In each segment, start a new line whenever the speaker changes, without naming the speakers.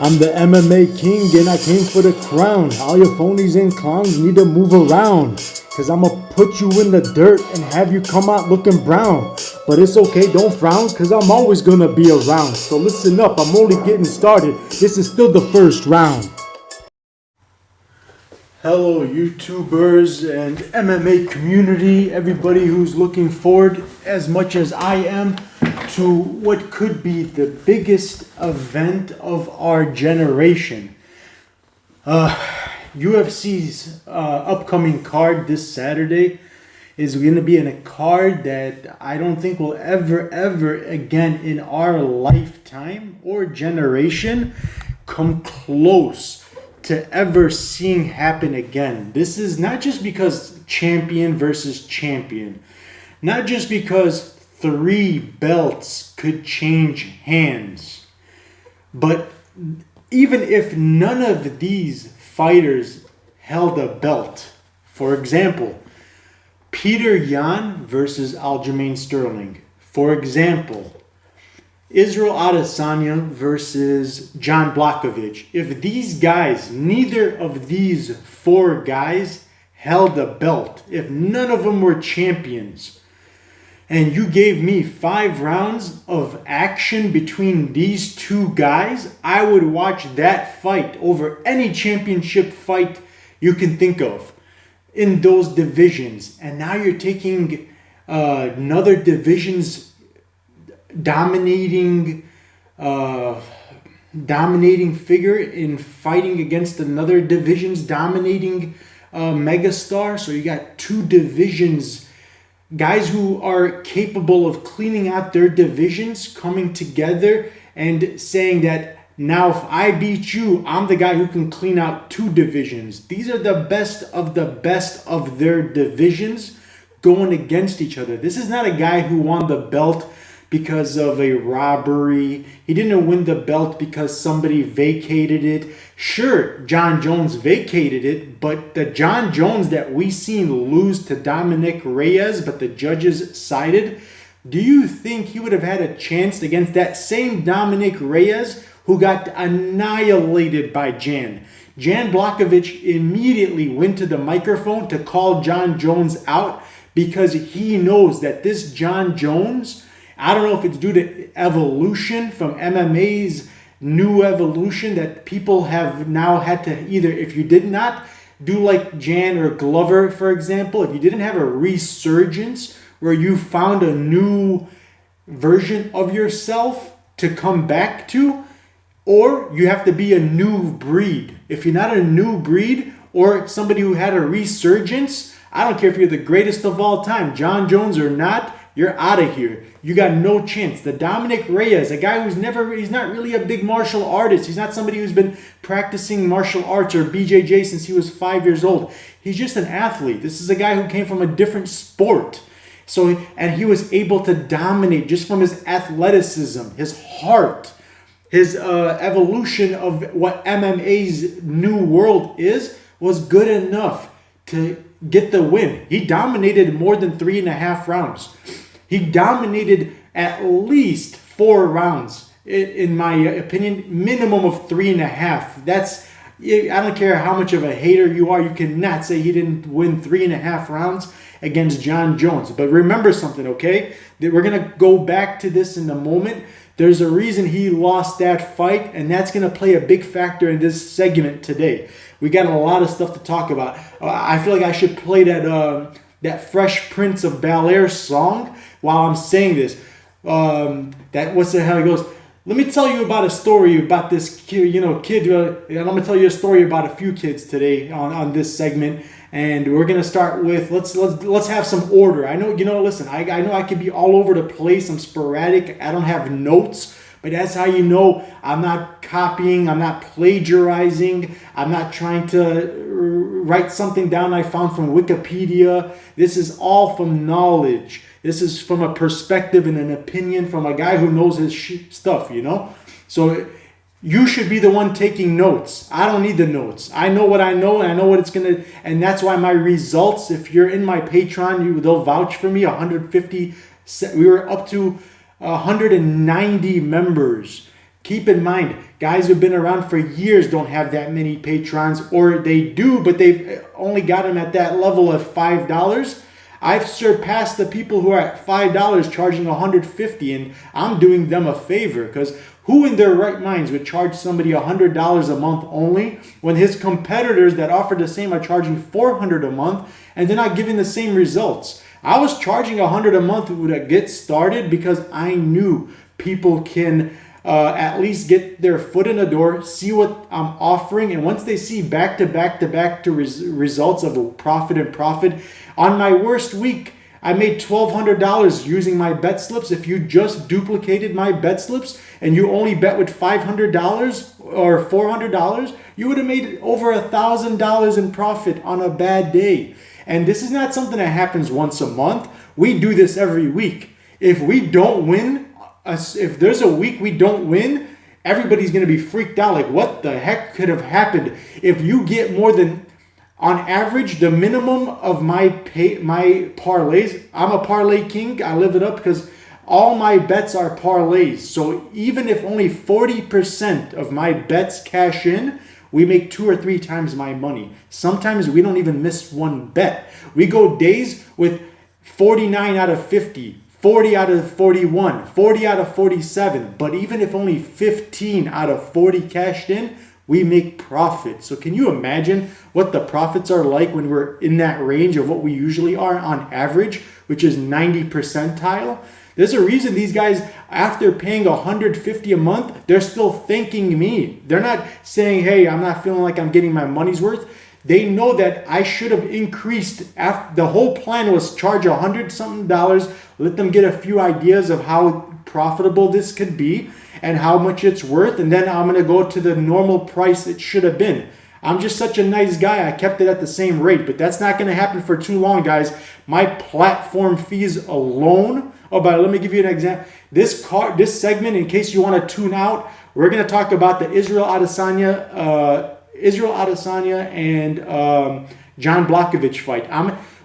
I'm the MMA king and I came for the crown. All your phonies and clowns need to move around. Cause I'ma put you in the dirt and have you come out looking brown. But it's okay, don't frown, cause I'm always gonna be around. So listen up, I'm only getting started. This is still the first round. Hello YouTubers and MMA community, everybody who's looking forward as much as I am to what could be the biggest event of our generation. UFC's upcoming card this Saturday is going to be in a card that I don't think will ever again in our lifetime or generation come close to ever seeing happen again. This is not just because champion versus champion, not just because 3 belts could change hands, but even if none of these fighters held a belt, for example, Peter Yan versus Aljamain Sterling, for example, Israel Adesanya versus John Blachowicz. If these guys, neither of these 4 guys held a belt, if none of them were champions, and you gave me 5 rounds of action between these 2 guys, I would watch that fight over any championship fight you can think of in those divisions. And now you're taking another division's dominating figure in fighting against another division's dominating megastar. So you got 2 divisions, guys who are capable of cleaning out their divisions, coming together and saying that now if I beat you, I'm the guy who can clean out 2 divisions. These are the best of their divisions going against each other. This is not a guy who won the belt because of a robbery. He didn't win the belt because somebody vacated it. Sure, John Jones vacated it, but the John Jones that we seen lose to Dominic Reyes, but the judges sided, do you think he would have had a chance against that same Dominic Reyes who got annihilated by Jan? Jan Blachowicz immediately went to the microphone to call John Jones out because he knows that this John Jones, I don't know if it's due to evolution from MMA's new evolution that people have now had to either, if you did not do like Jan or Glover, for example, if you didn't have a resurgence where you found a new version of yourself to come back to, or you have to be a new breed. If you're not a new breed or somebody who had a resurgence, I don't care if you're the greatest of all time, John Jones or not, you're out of here. You got no chance. The Dominic Reyes, a guy he's not really a big martial artist. He's not somebody who's been practicing martial arts or BJJ since he was 5 years old. He's just an athlete. This is a guy who came from a different sport. And he was able to dominate just from his athleticism, his heart, his evolution of what MMA's new world was good enough to get the win. He dominated more than 3.5 rounds. He dominated at least 4 rounds, in my opinion, minimum of 3.5. I don't care how much of a hater you are, you cannot say he didn't win 3.5 rounds against John Jones. But remember something, okay? That we're going to go back to this in a moment. There's a reason he lost that fight, and that's going to play a big factor in this segment today. We got a lot of stuff to talk about. I feel like I should play that Fresh Prince of Bel-Air song while I'm saying this. What's the hell it goes? Let me tell you about a story about this kid. And I'm going to tell you a story about a few kids today on this segment. And we're going to start with, let's have some order. I know, listen, I know I can be all over the place. I'm sporadic. I don't have notes. But that's how you know I'm not copying, I'm not plagiarizing, I'm not trying to write something down I found from Wikipedia. This is all from knowledge. This is from a perspective and an opinion from a guy who knows his stuff, So you should be the one taking notes. I don't need the notes. I know what I know, and I know what it's going to, and that's why my results, if you're in my Patreon, they'll vouch for me. 150, we were up to 190 members. Keep in mind, Guys who've been around for years don't have that many patrons, or they do, but they've only got them at that level of $5. I've surpassed the people who are at $5 charging $150, and I'm doing them a favor, because who in their right minds would charge somebody $100 a month only when his competitors that offer the same are charging $400 a month and they're not giving the same results? I was charging $100 a month to get started because I knew people can at least get their foot in the door, see what I'm offering, and once they see back to results of profit and profit. On my worst week, I made $1,200 using my bet slips. If you just duplicated my bet slips and you only bet with $500 or $400, you would have made over $1,000 in profit on a bad day. And this is not something that happens once a month. We do this every week. If we don't win, if there's a week we don't win, everybody's going to be freaked out. Like, what the heck could have happened? If you get more than, on average, the minimum of my parlays, I'm a parlay king. I live it up because all my bets are parlays. So even if only 40% of my bets cash in, we make 2 or 3 times my money. Sometimes we don't even miss one bet. We go days with 49 out of 50, 40 out of 41, 40 out of 47. But even if only 15 out of 40 cashed in, we make profit. So can you imagine what the profits are like when we're in that range of what we usually are on average, which is 90 percentile? There's a reason these guys, after paying $150 a month, they're still thanking me. They're not saying, hey, I'm not feeling like I'm getting my money's worth. They know that I should have increased. The whole plan was charge $100-something, let them get a few ideas of how profitable this could be and how much it's worth, and then I'm going to go to the normal price it should have been. I'm just such a nice guy. I kept it at the same rate, but that's not going to happen for too long, guys. My platform fees alone. Oh, but let me give you an example. This segment, in case you want to tune out, we're going to talk about the Israel Adesanya and John Blachowicz fight.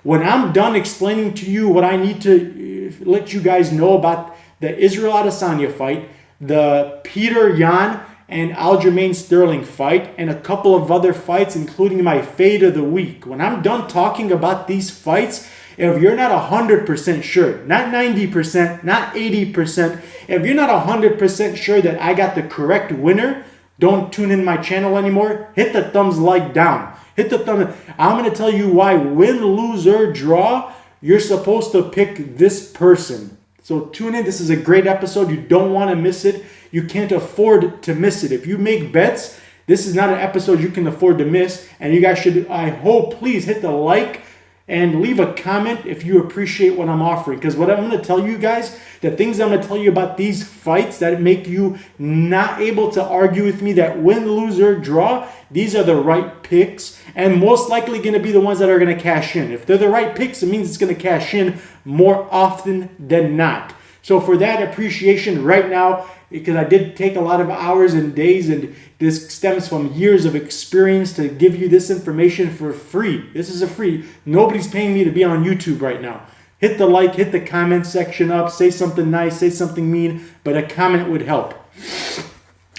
When I'm done explaining to you what I need to let you guys know about the Israel Adesanya fight, the Peter Yan and Aljamain Sterling fight, and a couple of other fights, including my fade of the week. When I'm done talking about these fights, if you're not 100% sure, not 90%, not 80%, if you're not 100% sure that I got the correct winner, don't tune in my channel anymore. Hit the thumbs like down. Hit the thumb. I'm going to tell you why win, lose, or draw, you're supposed to pick this person. So tune in. This is a great episode. You don't want to miss it. You can't afford to miss it. If you make bets, this is not an episode you can afford to miss. And you guys should, I hope, please hit the like and leave a comment if you appreciate what I'm offering. Because what I'm going to tell you guys, the things I'm going to tell you about these fights that make you not able to argue with me that win, lose, or draw, these are the right picks and most likely going to be the ones that are going to cash in. If they're the right picks, it means it's going to cash in more often than not. So for that appreciation right now, because I did take a lot of hours and days, and this stems from years of experience to give you this information for free. This is a free. Nobody's paying me to be on YouTube right now. Hit the like, hit the comment section up, say something nice, say something mean, but a comment would help.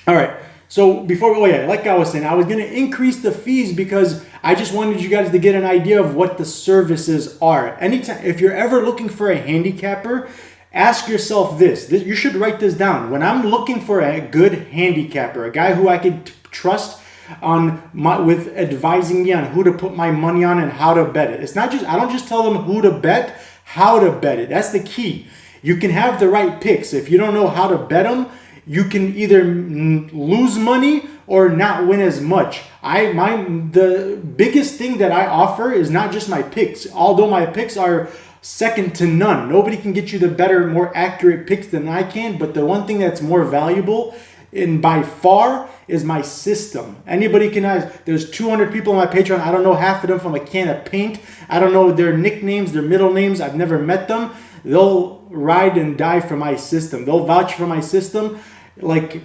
All right. So before, like I was saying, I was going to increase the fees because I just wanted you guys to get an idea of what the services are. Anytime, if you're ever looking for a handicapper, ask yourself this. You should write this down. When I'm looking for a good handicapper, a guy who I can trust with advising me on who to put my money on and how to bet it. It's not just, I don't just tell them who to bet, how to bet it. That's the key. You can have the right picks. If you don't know how to bet them, you can either lose money or not win as much. The biggest thing that I offer is not just my picks. Although my picks are second to none. Nobody can get you the better, more accurate picks than I can. But the one thing that's more valuable, and by far, is my system. Anybody can ask. There's 200 people on my Patreon. I don't know half of them from a can of paint. I don't know their nicknames, their middle names. I've never met them. They'll ride and die for my system. They'll vouch for my system like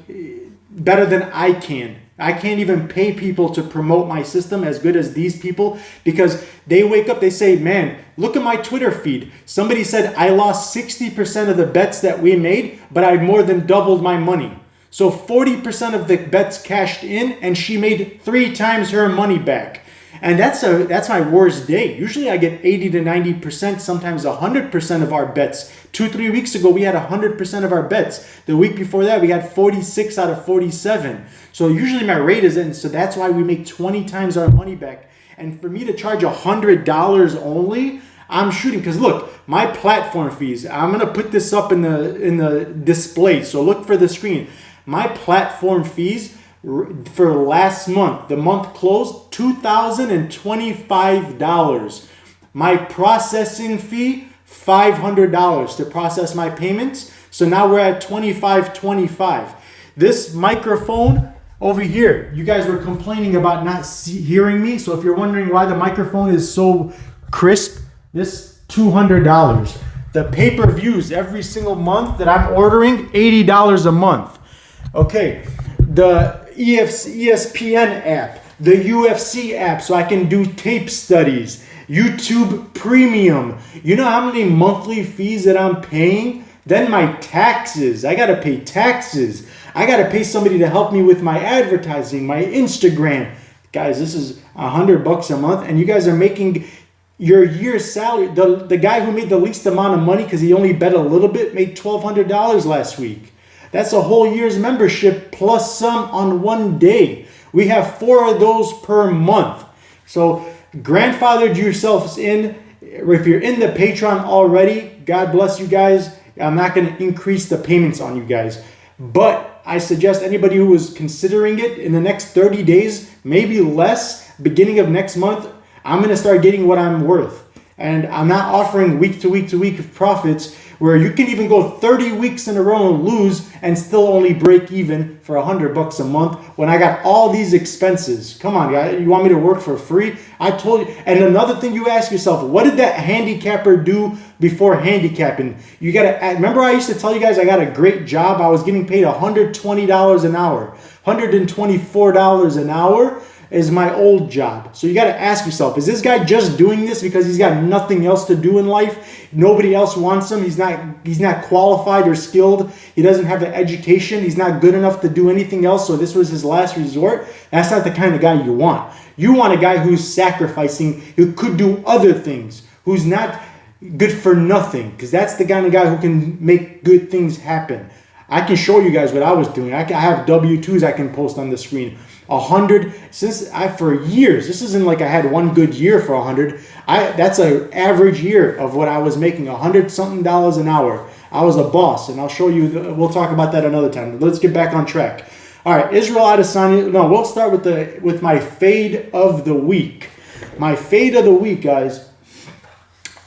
better than I can. I can't even pay people to promote my system as good as these people, because they wake up, they say, man, look at my Twitter feed. Somebody said I lost 60% of the bets that we made, but I more than doubled my money. So 40% of the bets cashed in, and she made 3 times her money back. And that's my worst day. Usually I get 80 to 90%, sometimes 100% of our bets. 2-3 weeks ago, we had 100% of our bets. The week before that, we had 46 out of 47. So usually my rate is in, so that's why we make 20 times our money back. And for me to charge $100 only, I'm shooting, because look, my platform fees, I'm going to put this up in the display, so look for the screen. My platform fees for last month, the month closed, $2,025. My processing fee, $500 to process my payments. So now we're at $2,525. This microphone over here, you guys were complaining about not hearing me. So if you're wondering why the microphone is so crisp, this $200. The pay-per-views every single month that I'm ordering, $80 a month. Okay, the ESPN app, the UFC app, so I can do tape studies, YouTube Premium. You know how many monthly fees that I'm paying? Then my taxes. I got to pay taxes. I got to pay somebody to help me with my advertising, my Instagram. Guys, this is $100 a month, and you guys are making your year's salary. The guy who made the least amount of money because he only bet a little bit made $1,200 last week. That's a whole year's membership plus some on one day. We have 4 of those per month. So grandfathered yourselves in. If you're in the Patreon already, God bless you guys. I'm not going to increase the payments on you guys. But I suggest anybody who is considering it in the next 30 days, maybe less, beginning of next month, I'm going to start getting what I'm worth. And I'm not offering week to week to week profits where you can even go 30 weeks in a row and lose and still only break even for $100 a month when I got all these expenses. Come on, guys. You want me to work for free? I told you. And another thing you ask yourself, what did that handicapper do before handicapping? You got to, remember I used to tell you guys I got a great job. I was getting paid $120 an hour, $124 an hour. Is my old job. So you got to ask yourself, is this guy just doing this because he's got nothing else to do in life? Nobody else wants him. He's not qualified or skilled. He doesn't have the education. He's not good enough to do anything else. So this was his last resort. That's not the kind of guy you want. You want a guy who's sacrificing, who could do other things, who's not good for nothing, because that's the kind of guy who can make good things happen. I can show you guys what I was doing. I have W-2s I can post on the screen. 100 for years. This isn't like I had one good year for 100. That's an average year of what I was making, $100-something an hour. I was a boss, and I'll show you. We'll talk about that another time. Let's get back on track. All right, Israel Adesanya. No, we'll start with my fade of the week. My fade of the week, guys,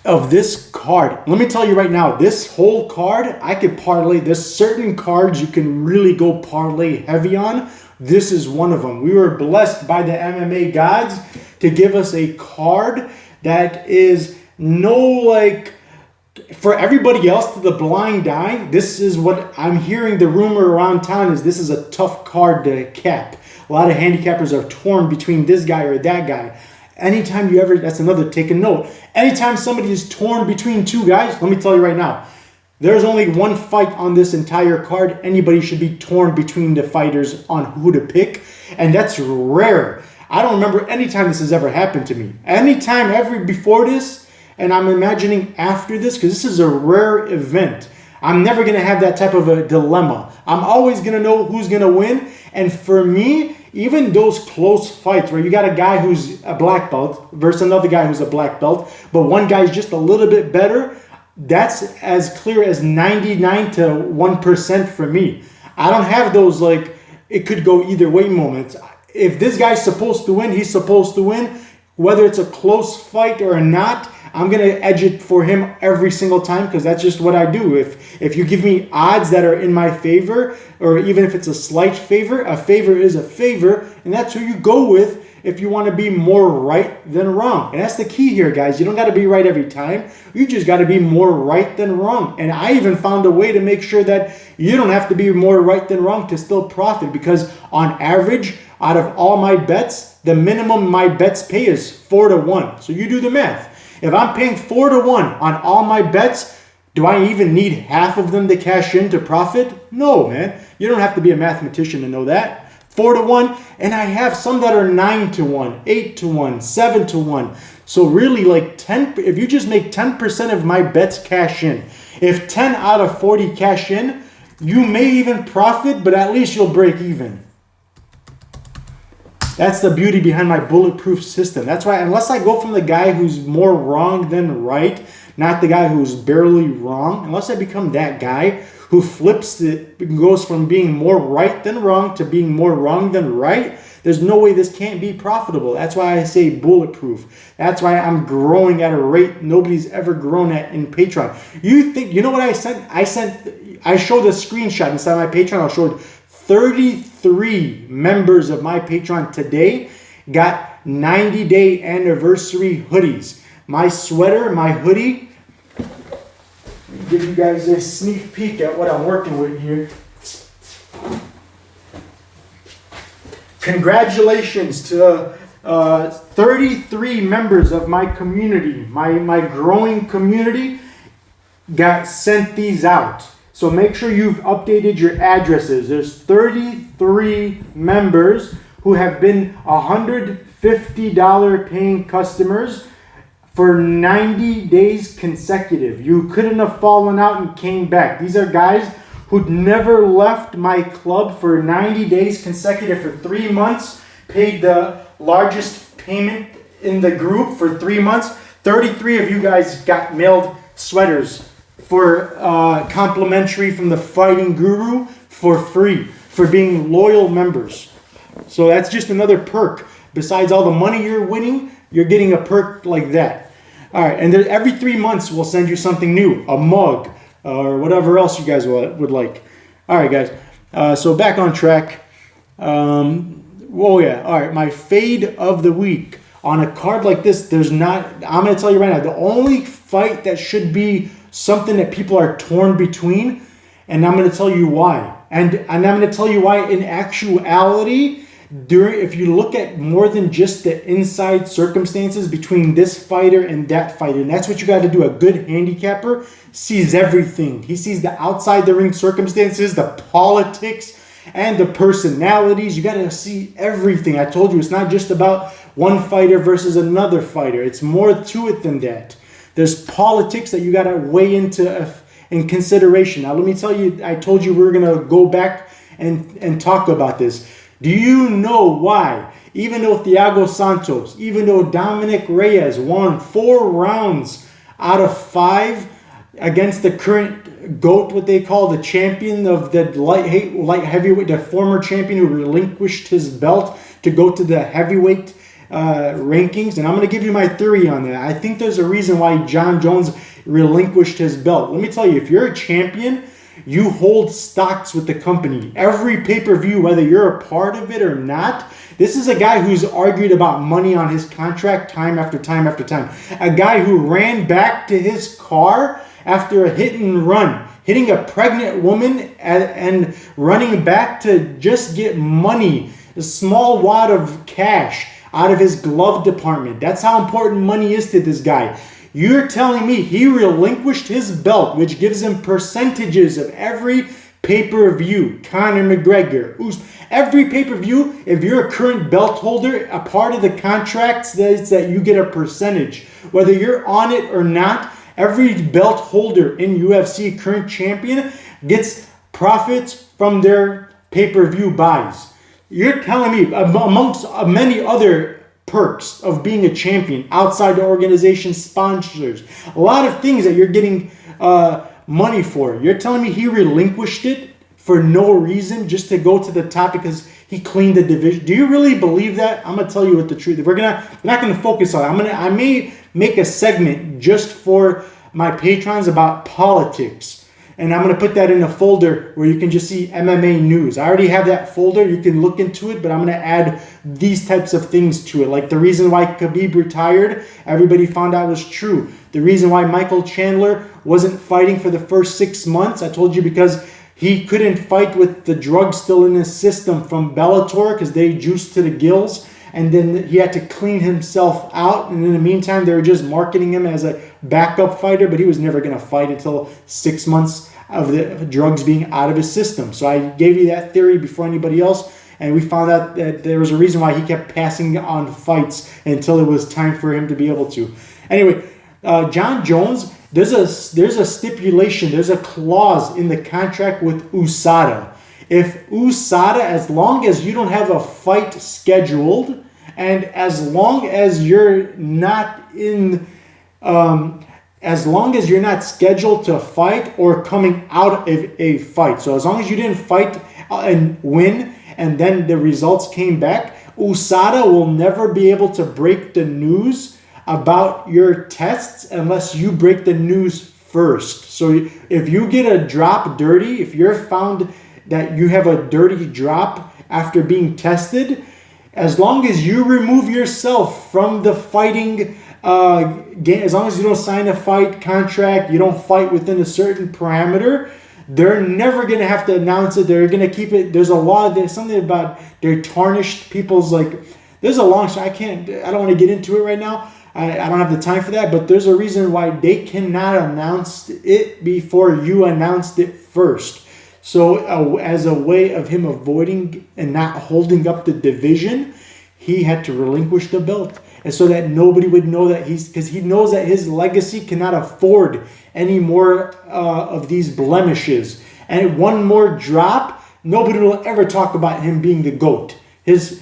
of this card. Let me tell you right now, this whole card, I could parlay. There's certain cards you can really go parlay heavy on. This is one of them. We were blessed by the MMA gods to give us a card that is for everybody else to the blind eye. This is what I'm hearing. The rumor around town is this is a tough card to cap. A lot of handicappers are torn between this guy or that guy. Anytime that's another, take a note. Anytime somebody is torn between two guys, let me tell you right now, there's only one fight on this entire card. Anybody should be torn between the fighters on who to pick. And that's rare. I don't remember any time this has ever happened to me. Anytime ever before this, and I'm imagining after this, because this is a rare event. I'm never going to have that type of a dilemma. I'm always going to know who's going to win. And for me, even those close fights where you got a guy who's a black belt versus another guy who's a black belt, but one guy's just a little bit better, that's as clear as 99 to 1% for me. I don't have those it could go either way moments. If this guy's supposed to win, he's supposed to win. Whether it's a close fight or not, I'm going to edge it for him every single time because that's just what I do. If you give me odds that are in my favor, or even if it's a slight favor, a favor is a favor, and that's who you go with if you want to be more right than wrong. And that's the key here, guys. You don't got to be right every time. You just got to be more right than wrong. And I even found a way to make sure that you don't have to be more right than wrong to still profit, because on average, out of all my bets, the minimum my bets pay is 4-1. So you do the math. If I'm paying 4-1 on all my bets, Do I even need half of them to cash in to profit? No, man. You don't have to be a mathematician to know that. 4 to 1, and I have some that are 9 to 1, 8 to 1, 7 to 1. So really, like 10, if you just make 10% of my bets cash in, if 10 out of 40 cash in, you may even profit, but at least you'll break even. That's the beauty behind my bulletproof system. That's why, unless I go from the guy who's more wrong than right, not the guy who's barely wrong, unless I become that guy who flips it, goes from being more right than wrong to being more wrong than right, there's no way this can't be profitable. That's why I say bulletproof. That's why I'm growing at a rate nobody's ever grown at in Patreon. You know what I sent? I showed a screenshot inside my Patreon. I showed 33 members of my Patreon today got 90-day anniversary hoodies. My sweater, my hoodie, give you guys a sneak peek at what I'm working with here. Congratulations to 33 members of my community, my growing community, got sent these out. So make sure you've updated your addresses. There's 33 members who have been $150 paying customers for 90 days consecutive. You couldn't have fallen out and came back. These are guys who'd never left my club for 90 days consecutive for 3 months, paid the largest payment in the group for 3 months. 33 of you guys got mailed sweaters for complimentary from the Fighting Guru for free for being loyal members. So that's just another perk. Besides all the money you're winning, you're getting a perk like that. All right, and every 3 months we'll send you something new, a mug, or whatever else you guys would like. All right, guys. So back on track. Oh yeah. All right. My fade of the week on a card like this. I'm going to tell you right now. The only fight that should be something that people are torn between, and I'm going to tell you why. And I'm going to tell you why. In actuality, if you look at more than just the inside circumstances between this fighter and that fighter, and that's what you got to do. A good handicapper sees everything. He sees the outside the ring circumstances, the politics, and the personalities. You got to see everything. I told you it's not just about one fighter versus another fighter. It's more to it than that. There's politics that you got to weigh into in consideration. Now, let me tell you, I told you we were going to go back and talk about this. Do you know why? Even though Thiago Santos, even though Dominic Reyes won 4 rounds out of 5 against the current GOAT, what they call the champion of the light heavyweight, the former champion who relinquished his belt to go to the heavyweight rankings. And I'm going to give you my theory on that. I think there's a reason why John Jones relinquished his belt. Let me tell you, if you're a champion, you hold stocks with the company. Every pay-per-view, whether you're a part of it or not, this is a guy who's argued about money on his contract time after time after time. A guy who ran back to his car after a hit and run, hitting a pregnant woman and running back to just get money, a small wad of cash out of his glove department. That's how important money is to this guy. You're telling me he relinquished his belt, which gives him percentages of every pay-per-view. Conor McGregor, every pay-per-view, if you're a current belt holder, a part of the contract says that you get a percentage. Whether you're on it or not, every belt holder in UFC, current champion, gets profits from their pay-per-view buys. You're telling me, amongst many other perks of being a champion, outside the organization sponsors, a lot of things that you're getting money for, you're telling me he relinquished it for no reason, just to go to the top because he cleaned the division? Do you really believe that? I'm gonna tell you what the truth. We're not gonna focus on it. I may make a segment just for my patrons about politics. And I'm going to put that in a folder where you can just see MMA news. I already have that folder. You can look into it, but I'm going to add these types of things to it. Like the reason why Khabib retired, everybody found out was true. The reason why Michael Chandler wasn't fighting for the first 6 months, I told you, because he couldn't fight with the drugs still in his system from Bellator because they juiced to the gills. and then he had to clean himself out. And in the meantime, they were just marketing him as a backup fighter, but he was never going to fight until 6 months of the drugs being out of his system. So I gave you that theory before anybody else, and we found out that there was a reason why he kept passing on fights until it was time for him to be able to. Anyway, John Jones, there's a stipulation, there's a clause in the contract with USADA. If USADA, as long as you don't have a fight scheduled, and as long as you're not scheduled to fight or coming out of a fight. So as long as you didn't fight and win, and then the results came back, USADA will never be able to break the news about your tests unless you break the news first. So if you get a drop dirty, if you're found that you have a dirty drop after being tested, as long as you remove yourself from the fighting game, as long as you don't sign a fight contract, you don't fight within a certain parameter, they're never going to have to announce it. They're going to keep it. There's a law. There's something about they tarnished people's, like, there's a long story. I don't want to get into it right now. I don't have the time for that, but there's a reason why they cannot announce it before you announced it first. So as a way of him avoiding and not holding up the division, he had to relinquish the belt. And so that nobody would know that because he knows that his legacy cannot afford any more of these blemishes. And one more drop, nobody will ever talk about him being the GOAT. His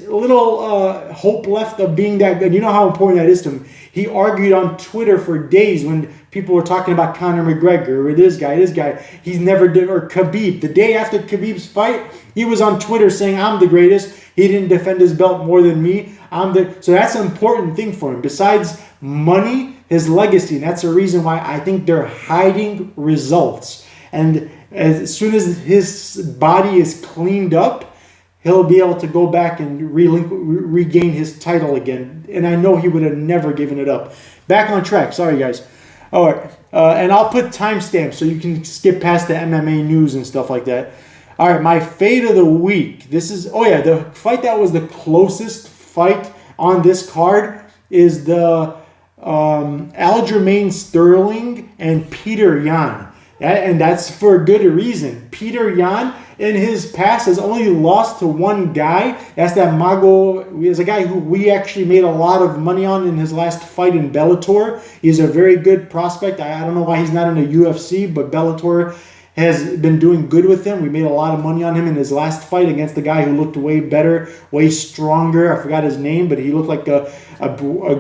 little hope left of being that good. You know how important that is to him. He argued on Twitter for days when people were talking about Conor McGregor or this guy. He's never did, or Khabib. The day after Khabib's fight, he was on Twitter saying, "I'm the greatest. He didn't defend his belt more than me. So that's an important thing for him. Besides money, his legacy. And that's the reason why I think they're hiding results. And as soon as his body is cleaned up, he'll be able to go back and regain his title again. And I know he would have never given it up. Back on track. Sorry, guys. All right. And I'll put timestamps so you can skip past the MMA news and stuff like that. All right, my fade of the week. This is, the fight that was the closest fight on this card is the Aljamain Sterling and Peter Yan. And that's for a good reason. Peter Yan, in his past, has only lost to one guy. That's that Mago. He's a guy who we actually made a lot of money on in his last fight in Bellator. He's a very good prospect. I don't know why he's not in the UFC, but Bellator has been doing good with him. We made a lot of money on him in his last fight against the guy who looked way better, way stronger. I forgot his name, but he looked like a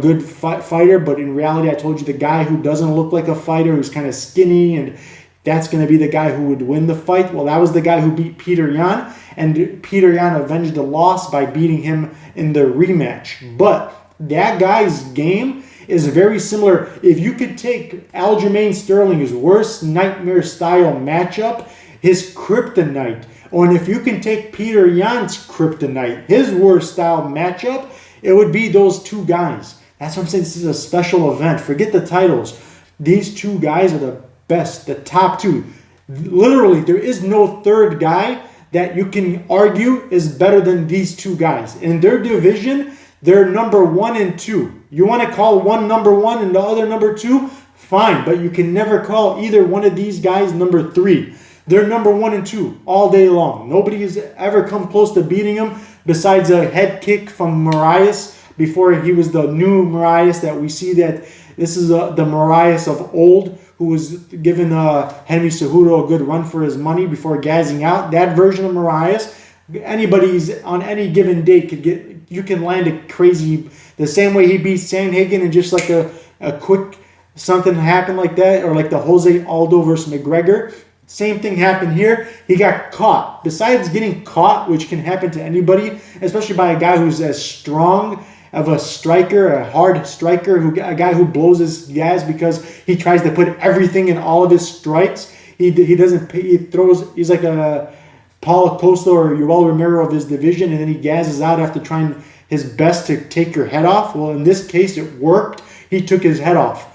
good fighter. But in reality, I told you the guy who doesn't look like a fighter, who's kind of skinny, and that's going to be the guy who would win the fight. Well, that was the guy who beat Peter Yan, and Peter Yan avenged the loss by beating him in the rematch. But that guy's game is very similar. If you could take Aljamain Sterling's worst nightmare style matchup, his kryptonite, and if you can take Peter Yan's kryptonite, his worst style matchup, it would be those two guys. That's what I'm saying. This is a special event. Forget the titles. These two guys are the best, the top two. Literally, there is no third guy that you can argue is better than these two guys. In their division, they're number 1 and 2. You want to call one number 1 and the other number 2? Fine, but you can never call either one of these guys number 3. They're number 1 and 2 all day long. Nobody has ever come close to beating them besides a head kick from Marias before he was the new Marias that we see. That this is the Marias of old, who was giving Henry Cejudo a good run for his money before gassing out. That version of Marias, anybody's on any given day could get. You can land a crazy, the same way he beat Sandhagen and just like a quick something happened like that, or like the Jose Aldo versus McGregor. Same thing happened here. He got caught. Besides getting caught, which can happen to anybody, especially by a guy who's as strong of a striker, a hard striker, a guy who blows his gas because he tries to put everything in all of his strikes. He doesn't. He throws. He's like a Paulo Costa or Yoel Romero of his division, and then he gases out after trying his best to take your head off. Well, in this case, it worked. He took his head off.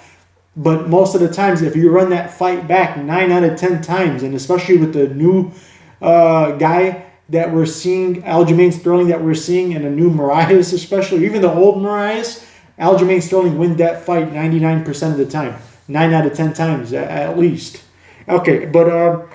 But most of the times, if you run that fight back 9 out of 10 times, and especially with the new guy that we're seeing, Aljamain Sterling that we're seeing, and a new Marias especially, even the old Marias, Aljamain Sterling wins that fight 99% of the time. 9 out of 10 times at least. Okay, but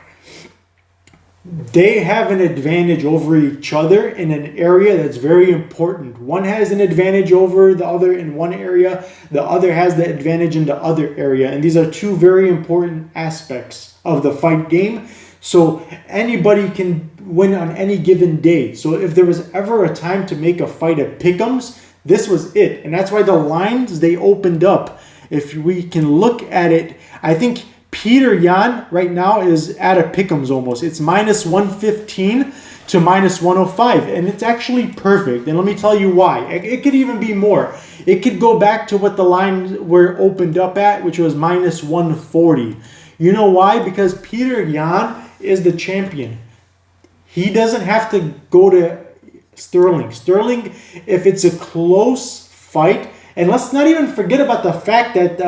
they have an advantage over each other in an area that's very important. One has an advantage over the other in one area. The other has the advantage in the other area. And these are two very important aspects of the fight game. So anybody can win on any given day. So if there was ever a time to make a fight at pick'ems, this was it. And that's why the lines, they opened up. If we can look at it, I think Peter Yan right now is at a pick'ems almost. It's minus 115 to minus 105. And it's actually perfect. And let me tell you why. It could even be more. It could go back to what the lines were opened up at, which was minus 140. You know why? Because Peter Yan is the champion. He doesn't have to go to Sterling. Sterling, if it's a close fight, and let's not even forget about the fact that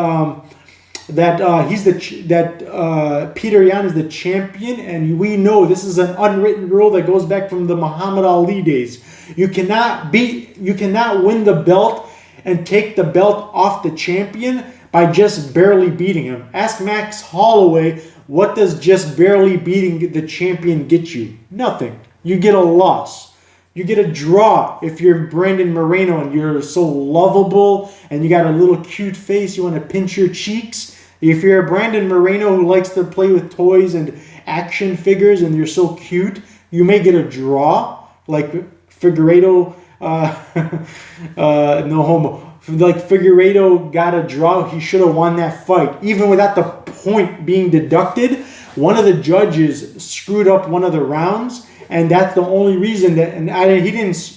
Peter Yan is the champion, and we know this is an unwritten rule that goes back from the Muhammad Ali days. You cannot win the belt and take the belt off the champion by just barely beating him. Ask Max Holloway, what does just barely beating the champion get you? Nothing. You get a loss. You get a draw if you're Brandon Moreno and you're so lovable and you got a little cute face, you want to pinch your cheeks. If you're a Brandon Moreno who likes to play with toys and action figures and you're so cute, you may get a draw, like Figueiredo, no homo. Like Figueiredo got a draw, he should have won that fight. Even without the point being deducted, one of the judges screwed up one of the rounds. And that's the only reason that,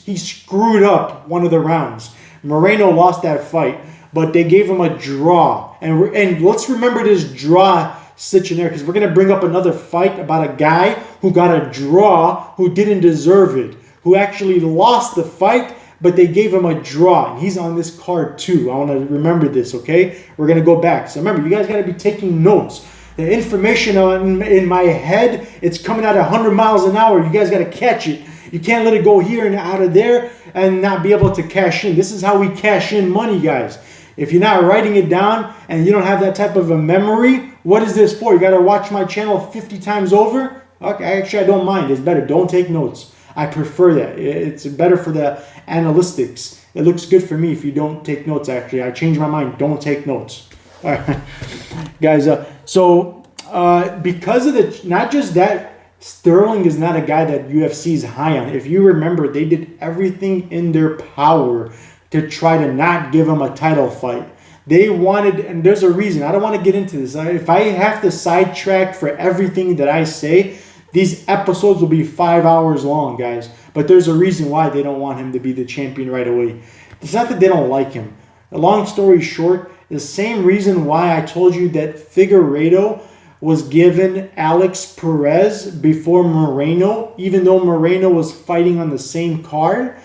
he screwed up one of the rounds. Moreno lost that fight, but they gave him a draw. And let's remember this draw situation there, because we're going to bring up another fight about a guy who got a draw who didn't deserve it, who actually lost the fight, but they gave him a draw. And he's on this card too. I want to remember this, okay? We're going to go back. So remember, you guys got to be taking notes. The information in my head, it's coming at 100 miles an hour. You guys got to catch it. You can't let it go here and out of there and not be able to cash in. This is how we cash in money, guys. If you're not writing it down and you don't have that type of a memory, what is this for? You got to watch my channel 50 times over? Okay, actually, I don't mind. It's better. Don't take notes. I prefer that. It's better for the analytics. It looks good for me if you don't take notes, actually. I changed my mind. Don't take notes. All right, guys. Because of not just that, Sterling is not a guy that UFC is high on. If you remember, they did everything in their power to try to not give him a title fight. They wanted, and there's a reason. I don't want to get into this. If I have to sidetrack for everything that I say, these episodes will be 5 hours long, guys. But there's a reason why they don't want him to be the champion right away. It's not that they don't like him. A long story short, the same reason why I told you that Figueiredo was given Alex Perez before Moreno, even though Moreno was fighting on the same card.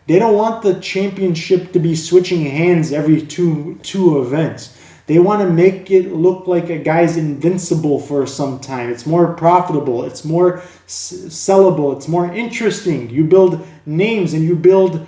They don't want the championship to be switching hands every two events. They want to make it look like a guy's invincible for some time. It's more profitable. It's more sellable. It's more interesting. You build names and you build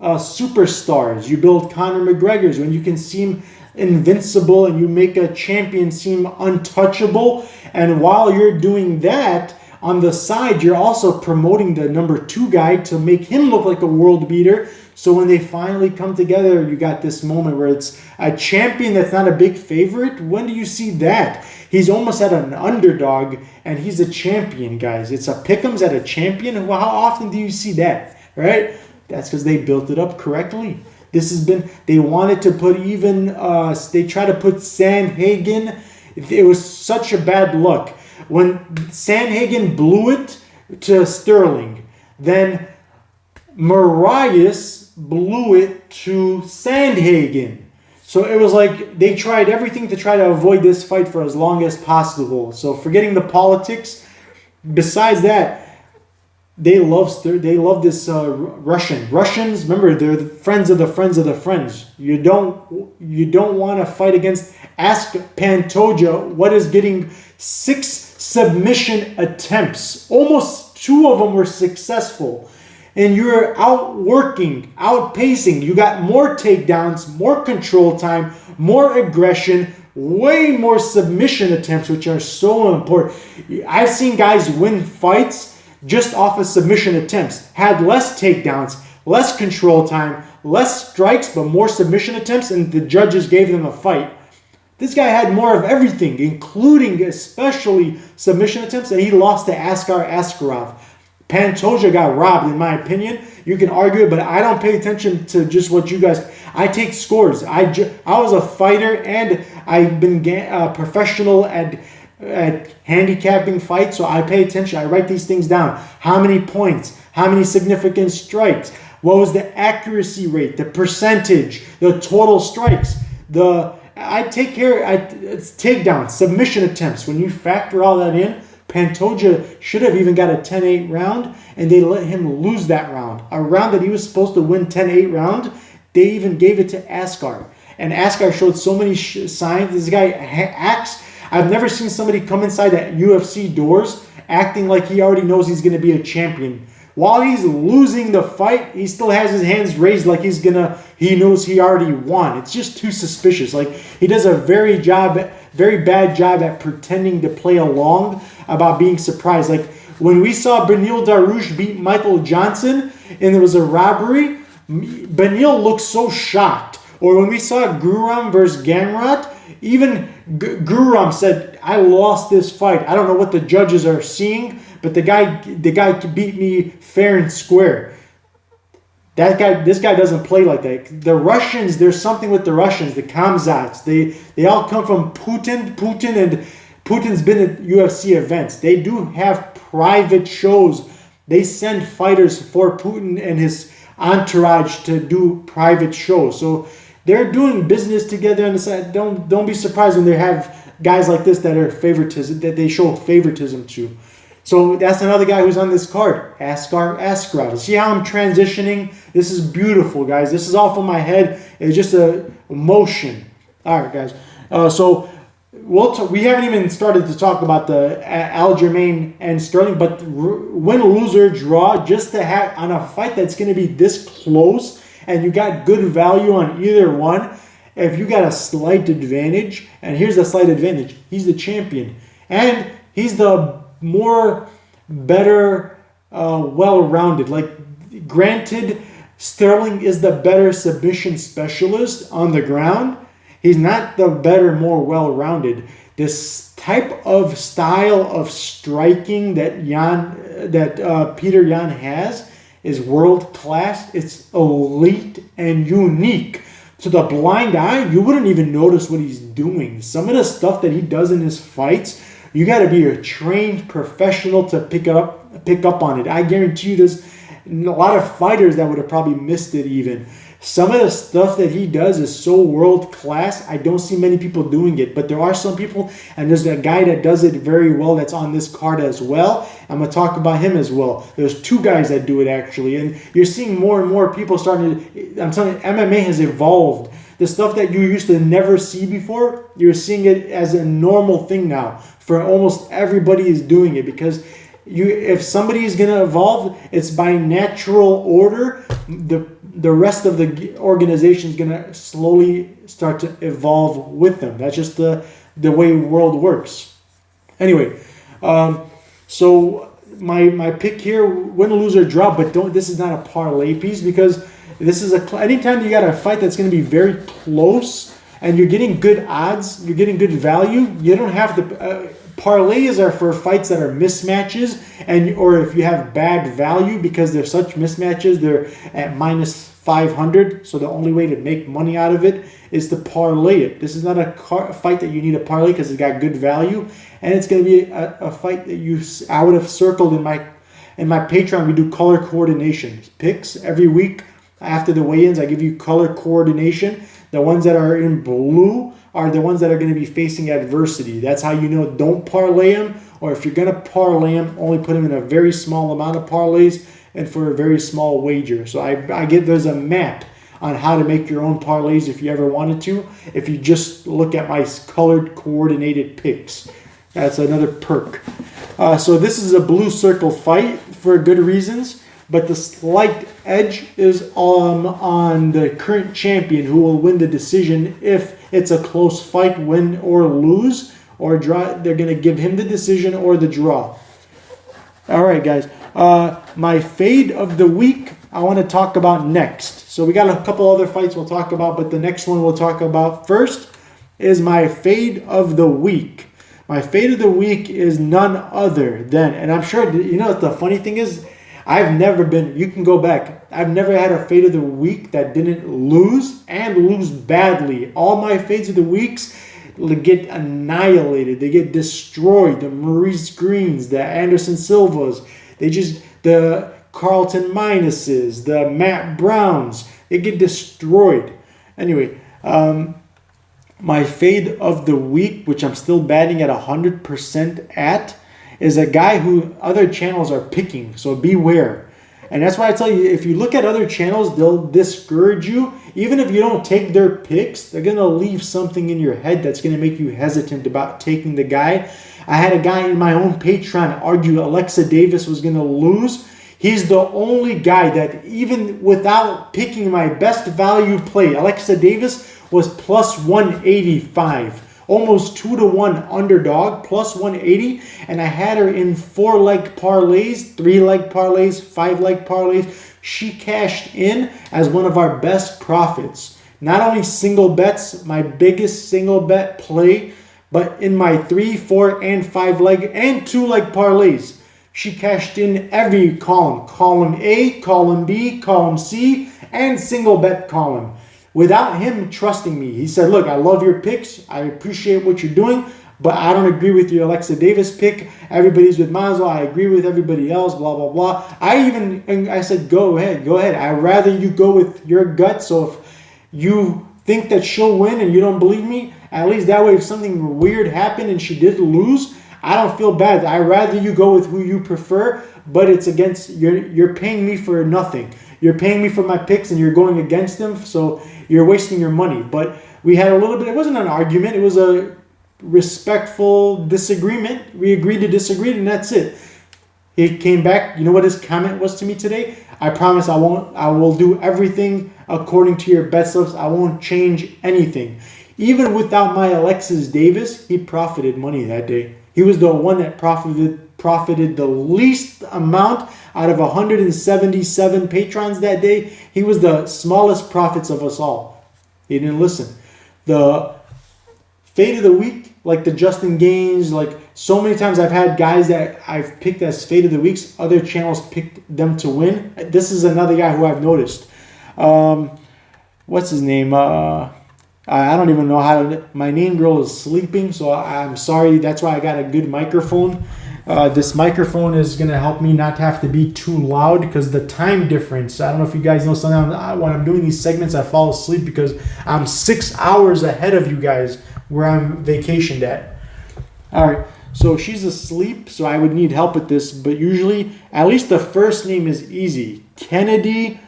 superstars. You build Conor McGregor's when you can seem invincible and you make a champion seem untouchable. And while you're doing that, on the side, you're also promoting the number 2 guy to make him look like a world beater. So when they finally come together, you got this moment where it's a champion that's not a big favorite. When do you see that? He's almost at an underdog and he's a champion, guys. It's a pick'ems at a champion. Well, how often do you see that, right? That's because they built it up correctly. This has been, they wanted to put even, they try to put Sandhagen. It was such a bad luck. When Sandhagen blew it to Sterling, then Marias blew it to Sandhagen. So it was like they tried everything to try to avoid this fight for as long as possible. So forgetting the politics, besides that, they love this Russian. Russians, remember, they're the friends of the friends of the friends. You don't want to fight against. Ask Pantoja what is getting 6 submission attempts, almost 2 of them were successful. And you're outworking, outpacing. You got more takedowns, more control time, more aggression, way more submission attempts, which are so important. I've seen guys win fights just off of submission attempts. Had less takedowns, less control time, less strikes, but more submission attempts, and the judges gave them a fight. This guy had more of everything, including especially submission attempts, and he lost to Askar Askarov. Pantoja got robbed, in my opinion. You can argue it, but I don't pay attention to just what you guys... I take scores. I was a fighter, and I've been professional at handicapping fights, so I pay attention. I write these things down. How many points? How many significant strikes? What was the accuracy rate? The percentage? The total strikes? I take care... It's takedowns, submission attempts. When you factor all that in, Pantoja should have even got a 10-8 round, and they let him lose that round. A round that he was supposed to win 10-8 round, they even gave it to Askar. And Askar showed so many signs. This guy acts... I've never seen somebody come inside that UFC doors acting like he already knows he's going to be a champion. While he's losing the fight, he still has his hands raised like he knows he already won. It's just too suspicious. Like, he does a very bad job at pretending to play along about being surprised. Like, when we saw Beneil Dariush beat Michael Johnson and there was a robbery, Beneil looked so shocked. Or when we saw Guram versus Gamrot, even Guram said, I lost this fight. I don't know what the judges are seeing, but the guy beat me fair and square. This guy doesn't play like that. The Russians, there's something with the Russians, the Kamzats. They all come from Putin, and Putin's been at UFC events. They do have private shows. They send fighters for Putin and his entourage to do private shows. So they're doing business together on the side. Don't be surprised when they have guys like this that they show favoritism to. So that's another guy who's on this card, Askar Askarov. See how I'm transitioning? This is beautiful, guys. This is off of my head. It's just a motion. All right, guys. So we haven't even started to talk about the Aljamain and Sterling, but win, lose, or draw, just to have on a fight that's going to be this close, and you got good value on either one. If you got a slight advantage, and here's the slight advantage, he's the champion, and he's the better, well-rounded. Like, granted, Sterling is the better submission specialist on the ground. He's not the better, more well-rounded. This type of style of striking that Peter Yan has is world-class. It's elite and unique. To the blind eye, you wouldn't even notice what he's doing. Some of the stuff that he does in his fights, you got to be a trained professional to pick up on it. I guarantee you there's a lot of fighters that would have probably missed it even. Some of the stuff that he does is so world-class, I don't see many people doing it. But there are some people, and there's a guy that does it very well that's on this card as well. I'm going to talk about him as well. There's 2 guys that do it, actually. And you're seeing more and more people starting to... I'm telling you, MMA has evolved. The stuff that you used to never see before, you're seeing it as a normal thing now. For almost everybody is doing it, because if somebody is going to evolve, it's by natural order. The rest of the organization is going to slowly start to evolve with them. That's just the way the world works. Anyway, so my pick here, win, lose, or draw, but this is not a parlay piece, because this is anytime you got a fight that's going to be very close and you're getting good odds, you're getting good value, you don't have to... parlays are for fights that are mismatches, or if you have bad value because they're such mismatches, they're at minus 500. So the only way to make money out of it is to parlay it. This is not a fight that you need to parlay because it's got good value, and it's going to be a fight that I would have circled in my Patreon. We do color coordination picks every week. After the weigh-ins, I give you color coordination. The ones that are in blue are the ones that are going to be facing adversity. That's how you know don't parlay them, or if you're going to parlay them, only put them in a very small amount of parlays and for a very small wager. So there's a map on how to make your own parlays if you ever wanted to, if you just look at my colored coordinated picks. That's another perk. So this is a blue circle fight for good reasons, but the slight edge is on the current champion, who will win the decision if it's a close fight, win or lose, or draw. They're going to give him the decision or the draw. All right, guys. My fade of the week I want to talk about next. So we got a couple other fights we'll talk about, but the next one we'll talk about first is my fade of the week. My fade of the week is none other than, and I'm sure, you know what the funny thing is? You can go back. I've never had a fade of the week that didn't lose and lose badly. All my fades of the weeks get annihilated. They get destroyed. The Maurice Greens, the Anderson Silvas, the Carlton Minuses, the Matt Browns, they get destroyed. Anyway, my fade of the week, which I'm still batting at 100% at, is a guy who other channels are picking. So beware. And that's why I tell you, if you look at other channels, they'll discourage you. Even if you don't take their picks, they're going to leave something in your head that's going to make you hesitant about taking the guy. I had a guy in my own Patreon argue Alexa Davis was going to lose. He's the only guy that, even without picking my best value play, Alexa Davis was plus 185. Almost 2-1 underdog, plus 180. And I had her in 4-leg parlays, 3-leg parlays, 5-leg parlays. She cashed in as one of our best profits. Not only single bets, my biggest single bet play, but in my 3, 4, and 5-leg and 2-leg parlays. She cashed in every column. Column A, column B, column C, and single bet column. Without him trusting me. He said, look, I love your picks. I appreciate what you're doing, but I don't agree with your Alexa Davis pick. Everybody's with Mazel. I agree with everybody else, blah, blah, blah. I said, go ahead. I'd rather you go with your gut. So if you think that she'll win and you don't believe me, at least that way if something weird happened and she did lose, I don't feel bad. I'd rather you go with who you prefer, but it's against, you're paying me for nothing. You're paying me for my picks and you're going against them, so you're wasting your money. But we had a little bit, it wasn't an argument, it was a respectful disagreement. We agreed to disagree and that's it. He came back, you know what his comment was to me today? I promise I will do everything according to your bet slips. I won't change anything. Even without my Alexis Davis, he profited money that day. He was the one that profited the least amount out of 177 patrons that day. He was the smallest profits of us all. He didn't listen. The fade of the week, like the Justin Gaines, like so many times I've had guys that I've picked as fade of the weeks, other channels picked them to win. This is another guy who I've noticed. What's his name? I don't even know how to... My name girl is sleeping, so I'm sorry. That's why I got a good microphone. This microphone is going to help me not have to be too loud because the time difference. I don't know if you guys know something. When I'm doing these segments, I fall asleep because I'm 6 hours ahead of you guys where I'm vacationed at. All right, so she's asleep, so I would need help with this. But usually, at least the first name is easy. Kennedy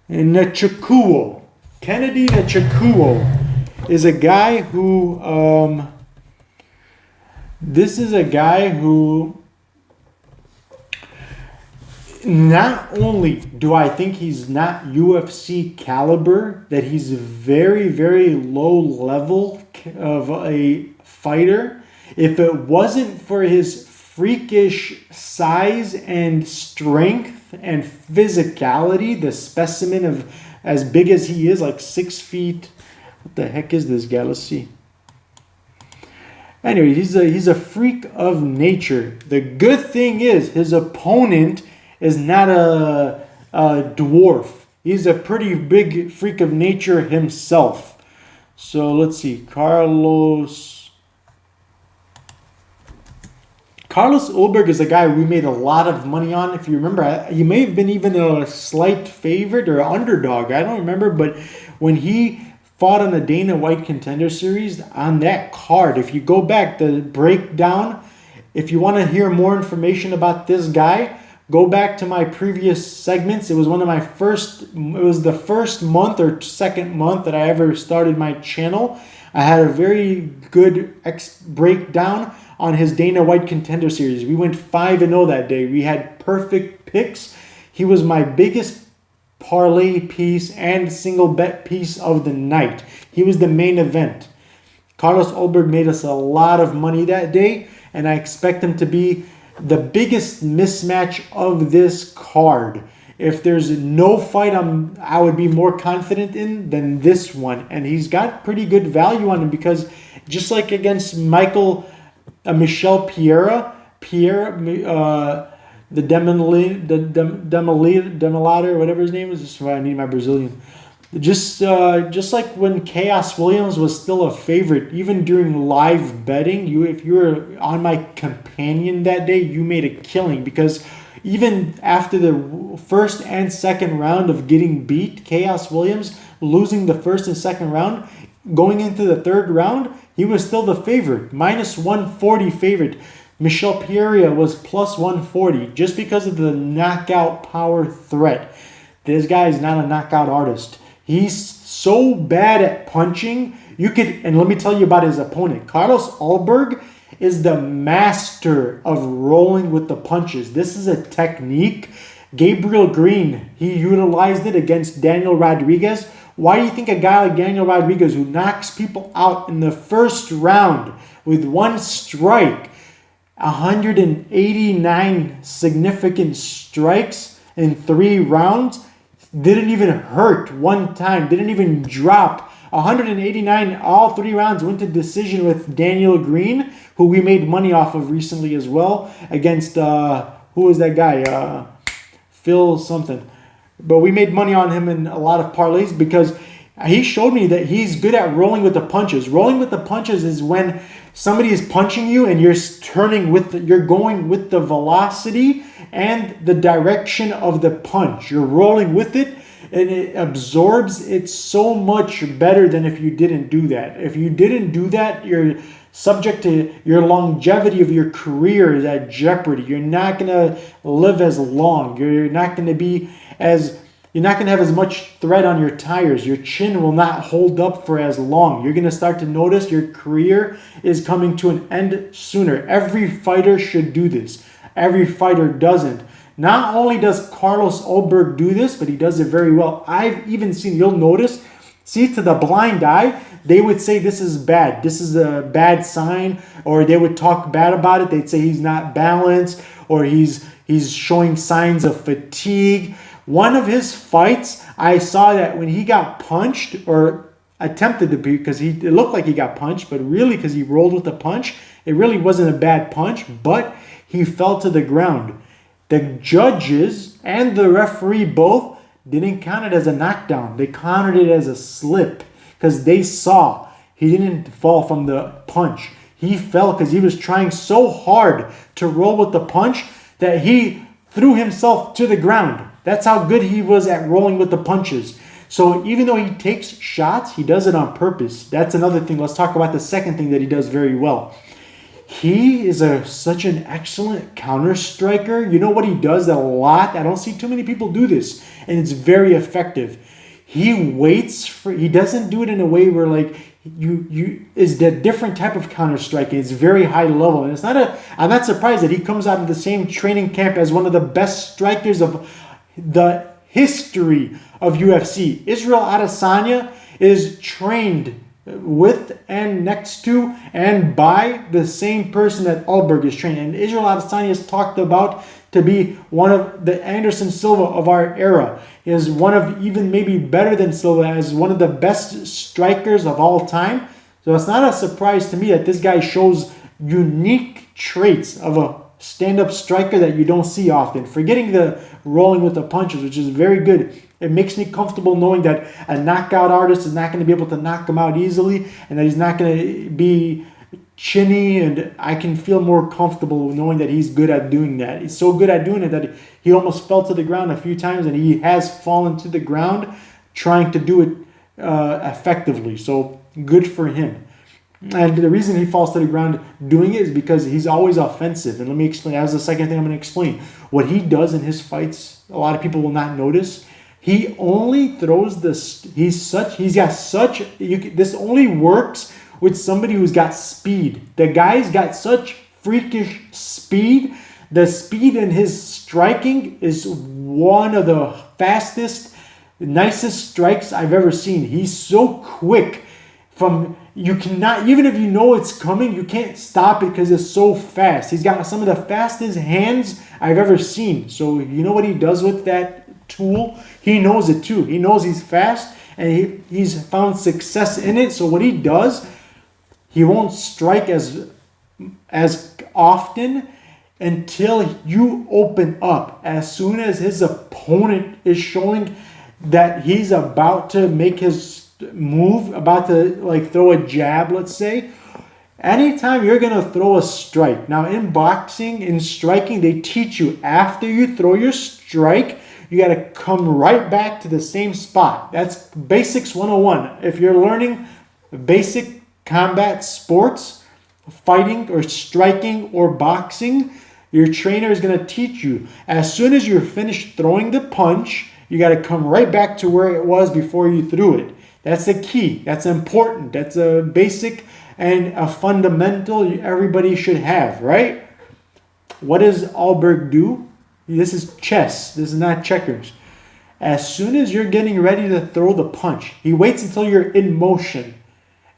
Nchukwu. Kennedy Nchukwu is a guy who... This is a guy who, not only do I think he's not UFC caliber, that he's very, very low level of a fighter. If it wasn't for his freakish size and strength and physicality, the specimen of as big as he is, like 6 feet. What the heck is this guy? Let's see. Anyway, he's a freak of nature. The good thing is his opponent is not a dwarf. He's a pretty big freak of nature himself. So let's see. Carlos Ulberg is a guy we made a lot of money on. If you remember, he may have been even a slight favorite or underdog. I don't remember, but when he fought on the Dana White Contender Series, on that card, if you go back, the breakdown, if you want to hear more information about this guy, Go back to my previous segments. It was the first month or second month that I ever started my channel. I had a very good breakdown on his Dana White Contender Series. We went 5-0 that day. We had perfect picks. He was my biggest parlay piece and single bet piece of the night. He was the main event. Carlos Ulberg made us a lot of money that day, and I expect him to be the biggest mismatch of this card. If there's no fight I would be more confident in than this one. And he's got pretty good value on him because just like against Michel Pereira, the Demolator, whatever his name is. This is why I need my Brazilian. Just like when Chaos Williams was still a favorite, even during live betting, if you were on my companion that day, you made a killing because even after the first and second round of getting beat, Chaos Williams losing the first and second round, going into the third round, he was still the favorite, minus 140 favorite. Michel Pereira was plus 140 just because of the knockout power threat. This guy is not a knockout artist. He's so bad at punching. And let me tell you about his opponent. Carlos Ulberg is the master of rolling with the punches. This is a technique. Gabriel Green, he utilized it against Daniel Rodriguez. Why do you think a guy like Daniel Rodriguez, who knocks people out in the first round with one strike, 189 significant strikes in 3 rounds, didn't even hurt one time, didn't even drop. 189, all 3 rounds went to decision with Daniel Green, who we made money off of recently as well, against, who was that guy? Phil something. But we made money on him in a lot of parlays because he showed me that he's good at rolling with the punches. Rolling with the punches is when somebody is punching you and you're going with the velocity and the direction of the punch. You're rolling with it and it absorbs it so much better than if you didn't do that. If you didn't do that, you're subject to your longevity of your career is at jeopardy. You're not going to live as long. You're not going to have as much thread on your tires. Your chin will not hold up for as long. You're going to start to notice your career is coming to an end sooner. Every fighter should do this. Every fighter doesn't. Not only does Carlos Ulberg do this, but he does it very well. I've even seen, you'll notice, see, to the blind eye, they would say this is bad. This is a bad sign, or they would talk bad about it. They'd say he's not balanced, or he's showing signs of fatigue. One of his fights, I saw that when he got punched, or attempted to be, because it looked like he got punched, but really because he rolled with the punch, it really wasn't a bad punch, but he fell to the ground. The judges and the referee both didn't count it as a knockdown. They counted it as a slip because they saw he didn't fall from the punch. He fell because he was trying so hard to roll with the punch that he threw himself to the ground. That's how good he was at rolling with the punches. So even though he takes shots, he does it on purpose. That's another thing. Let's talk about the second thing that he does very well. He is such an excellent counter striker. You know what he does a lot? I don't see too many people do this, and it's very effective. He doesn't do it in a way where like is the different type of counter striking. It's very high level, and I'm not surprised that he comes out of the same training camp as one of the best strikers of the history of UFC. Israel Adesanya is trained with and next to and by the same person that Ulberg is trained. And Israel Adesanya is talked about to be one of the Anderson Silva of our era. He is one of, even maybe better than Silva, as one of the best strikers of all time. So it's not a surprise to me that this guy shows unique traits of a stand-up striker that you don't see often. Forgetting the rolling with the punches, which is very good. It makes me comfortable knowing that a knockout artist is not going to be able to knock him out easily, and that he's not going to be chinny, and I can feel more comfortable knowing that he's good at doing that. He's so good at doing it that he almost fell to the ground a few times, and he has fallen to the ground trying to do it effectively. So good for him. And the reason he falls to the ground doing it is because he's always offensive. And let me explain. That was the second thing I'm going to explain. What he does in his fights, a lot of people will not notice. He only throws this. This only works with somebody who's got speed. The guy's got such freakish speed. The speed in his striking is one of the fastest, nicest strikes I've ever seen. He's so quick. You cannot, even if you know it's coming, you can't stop it because it's so fast. He's got some of the fastest hands I've ever seen. So you know what he does with that tool? He knows it too. He knows he's fast, and he's found success in it. So what he does, he won't strike as often until you open up. As soon as his opponent is showing that he's about to make his move, about to like throw a jab, let's say, anytime you're going to throw a strike. Now in boxing, in striking, they teach you after you throw your strike, you got to come right back to the same spot. That's basics 101. If you're learning basic combat sports, fighting or striking or boxing, your trainer is going to teach you. As soon as you're finished throwing the punch, you got to come right back to where it was before you threw it. That's the key. That's important. That's a basic and a fundamental everybody should have, right? What does Alberg do? This is chess. This is not checkers. As soon as you're getting ready to throw the punch, he waits until you're in motion.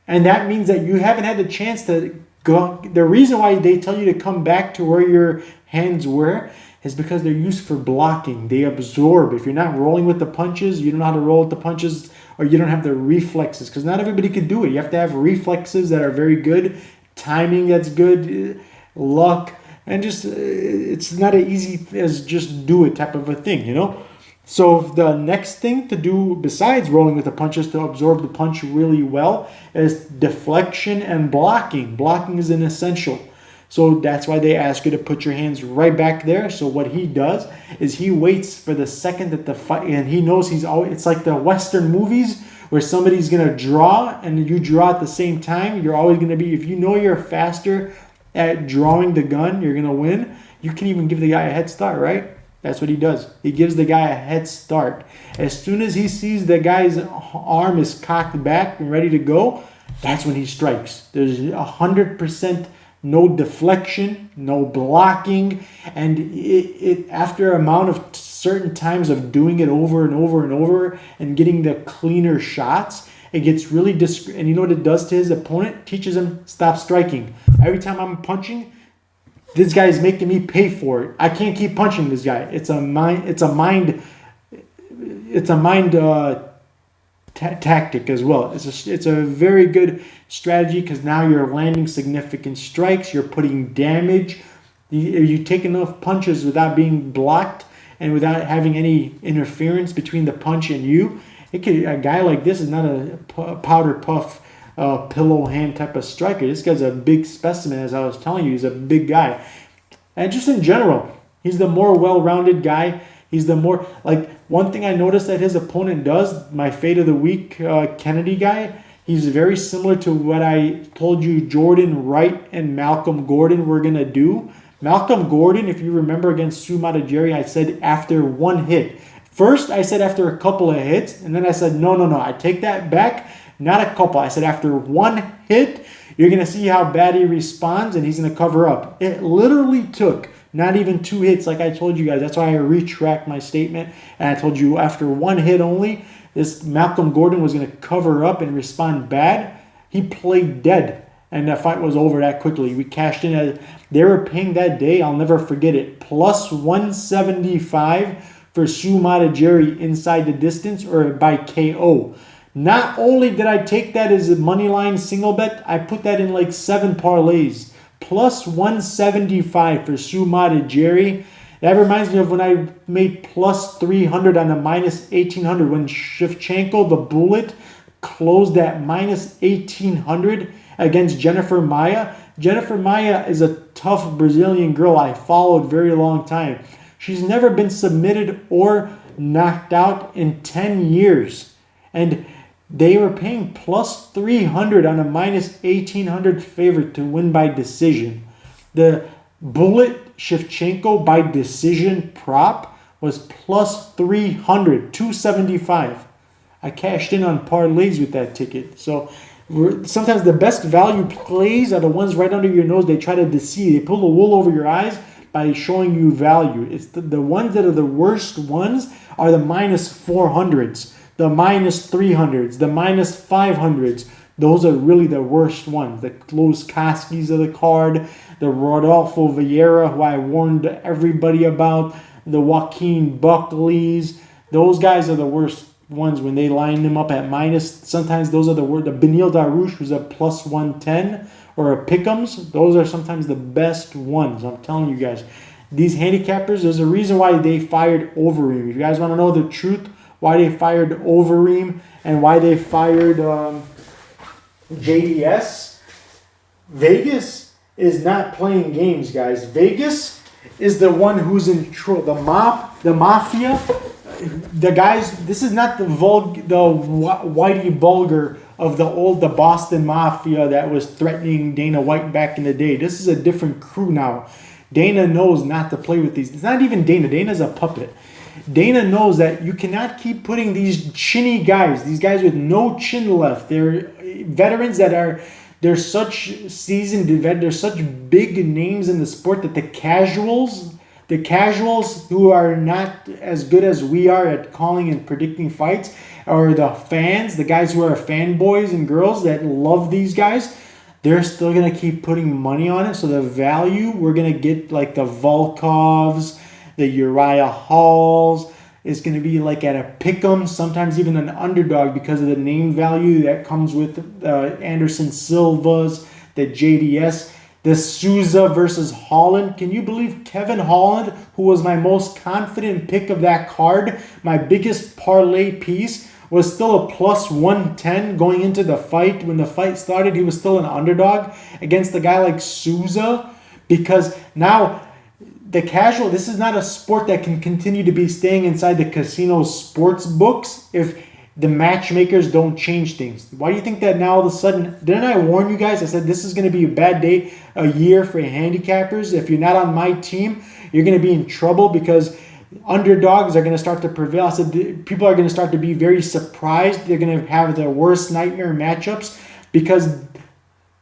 And that means that you haven't had the chance to go. The reason why they tell you to come back to where your hands were is because they're used for blocking. They absorb. If you're not rolling with the punches, you don't know how to roll with the punches, or you don't have the reflexes, because not everybody can do it. You have to have reflexes that are very good, timing that's good, luck, and just it's not as easy as just do it type of a thing, you know? So the next thing to do besides rolling with the punches to absorb the punch really well is deflection and blocking. Blocking is an essential. So that's why they ask you to put your hands right back there. So what he does is he waits for the second that the fight, and he knows he's always, it's like the Western movies where somebody's going to draw and you draw at the same time. You're always going to be, if you know you're faster at drawing the gun, you're going to win. You can even give the guy a head start, right? That's what he does. He gives the guy a head start. As soon as he sees the guy's arm is cocked back and ready to go, that's when he strikes. There's 100% no deflection, no blocking, and it after a amount of certain times of doing it over and over and over and getting the cleaner shots, it gets really and you know what it does to his opponent? Teaches him stop striking. Every time I'm punching, this guy is making me pay for it. I can't keep punching this guy. It's a mind tactic as well. It's a very good strategy because now you're landing significant strikes. You're putting damage. You take enough punches without being blocked and without having any interference between the punch and you. A guy like this is not a powder puff, pillow hand type of striker. This guy's a big specimen, as I was telling you. He's a big guy. And just in general, he's the more well-rounded guy. He's the more, like, one thing I noticed that his opponent does, my fate of the week, Kennedy guy, he's very similar to what I told you Jordan Wright and Malcolm Gordon were going to do. Malcolm Gordon, if you remember against Sue Matajiri, I said after one hit. First, I said after a couple of hits, and then I said, no, I take that back. Not a couple. I said after one hit, you're going to see how bad he responds, and he's going to cover up. It literally took not even 2 hits like I told you guys. That's why I retract my statement. And I told you after one hit only, this Malcolm Gordon was going to cover up and respond bad. He played dead. And the fight was over that quickly. We cashed in. They were paying that day, I'll never forget it, plus 175 for Sue Matajiri inside the distance or by KO. Not only did I take that as a money line single bet, I put that in like 7 parlays. Plus 175 for Sue Matajiri. That reminds me of when I made plus 300 on the minus 1800 when Shevchenko, the Bullet, closed at minus 1800 against Jennifer Maia. Jennifer Maia is a tough Brazilian girl I followed very long time. She's never been submitted or knocked out in 10 years. And They were paying plus 300 on a minus 1800 favorite to win by decision. The Bullet Shevchenko by decision prop was plus 300, 275. I cashed in on parlays with that ticket. So sometimes the best value plays are the ones right under your nose. They try to deceive. They pull the wool over your eyes by showing you value. It's the ones that are the worst ones are the minus 400s, the minus 300s, the minus 500s. Those are really the worst ones. The Los Koskis of the card, the Rodolfo Vieira, who I warned everybody about, the Joaquin Buckleys. Those guys are the worst ones when they line them up at minus. Sometimes those are the worst. The Benil Darush, who's a plus 110, or a Pick'ems. Those are sometimes the best ones. I'm telling you guys. These handicappers, there's a reason why they fired Overeem. If you guys want to know the truth, why they fired Overeem and why they fired JDS, Vegas is not playing games, guys. Vegas is the one who's in control. The mafia, the guys. This is not the Whitey Bulger of the Boston Mafia that was threatening Dana White back in the day. This is a different crew now. Dana knows not to play with these. It's not even Dana. Dana's a puppet. Dana knows that you cannot keep putting these chinny guys, these guys with no chin left. They're veterans they're such seasoned, they're such big names in the sport that the casuals who are not as good as we are at calling and predicting fights, or the fans, the guys who are fanboys and girls that love these guys, they're still going to keep putting money on it. So the value, we're going to get like the Volkovs, the Uriah Halls, is going to be like at a pick'em, sometimes even an underdog because of the name value that comes with Anderson Silva's, the JDS, the Souza versus Holland. Can you believe Kevin Holland, who was my most confident pick of that card, my biggest parlay piece, was still a plus 110 going into the fight. When the fight started, he was still an underdog against a guy like Souza, because now the casual, this is not a sport that can continue to be staying inside the casino sports books if the matchmakers don't change things. Why do you think that now all of a sudden, didn't I warn you guys? I said this is going to be a bad day, a year for handicappers. If you're not on my team, you're going to be in trouble because underdogs are going to start to prevail. I said people are going to start to be very surprised. They're going to have their worst nightmare matchups because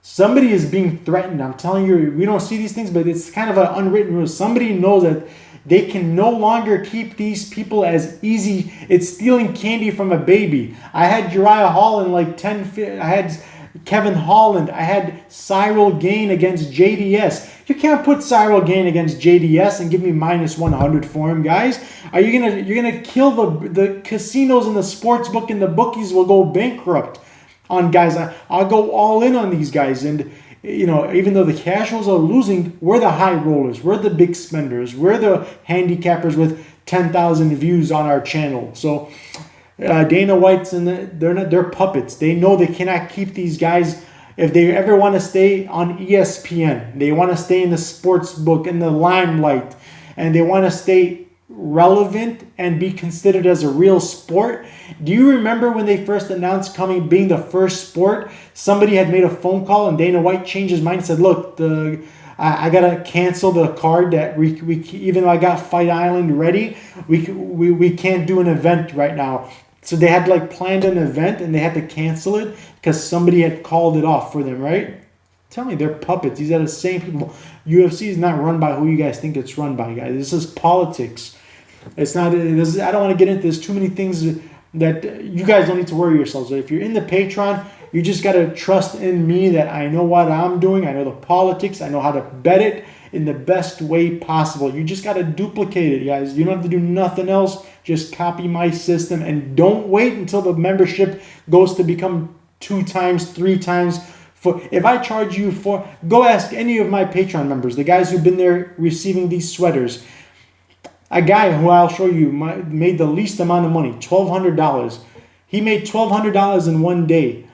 somebody is being threatened. I'm telling you, we don't see these things, but it's kind of an unwritten rule. Somebody knows that they can no longer keep these people as easy. It's stealing candy from a baby. I had Uriah Hall in like 10. I had Kevin Holland. I had Cyril Gain against JDS. You can't put Cyril Gain against JDS and give me minus 100 for him, guys. Are you gonna kill the casinos and the sports book, and the bookies will go bankrupt on guys? I'll go all in on these guys, and even though the casuals are losing, we're the high rollers, we're the big spenders, we're the handicappers with 10,000 views on our channel. So Dana White's they're puppets. They know they cannot keep these guys. If they ever want to stay on ESPN, they want to stay in the sports book, in the limelight, and they want to stay relevant and be considered as a real sport. Do you remember when they first announced being the first sport? Somebody had made a phone call and Dana White changed his mind and said, look, I gotta cancel the card that we even though I got Fight Island ready, we can't do an event right now. So they had planned an event and they had to cancel it because somebody had called it off for them, right? Tell me, they're puppets. These are the same people. UFC is not run by who you guys think it's run by, guys. This is politics. It's not. I don't want to get into this. Too many things that you guys don't need to worry yourselves. If you're in the Patreon, you just got to trust in me that I know what I'm doing. I know the politics. I know how to bet it in the best way possible. You just got to duplicate it, guys. You don't have to do nothing else. Just copy my system and don't wait until the membership goes to become 2 times, 3 times. If I charge you go ask any of my Patreon members, the guys who've been there receiving these sweaters. A guy who I'll show you made the least amount of money, $1,200. He made $1,200 in one day.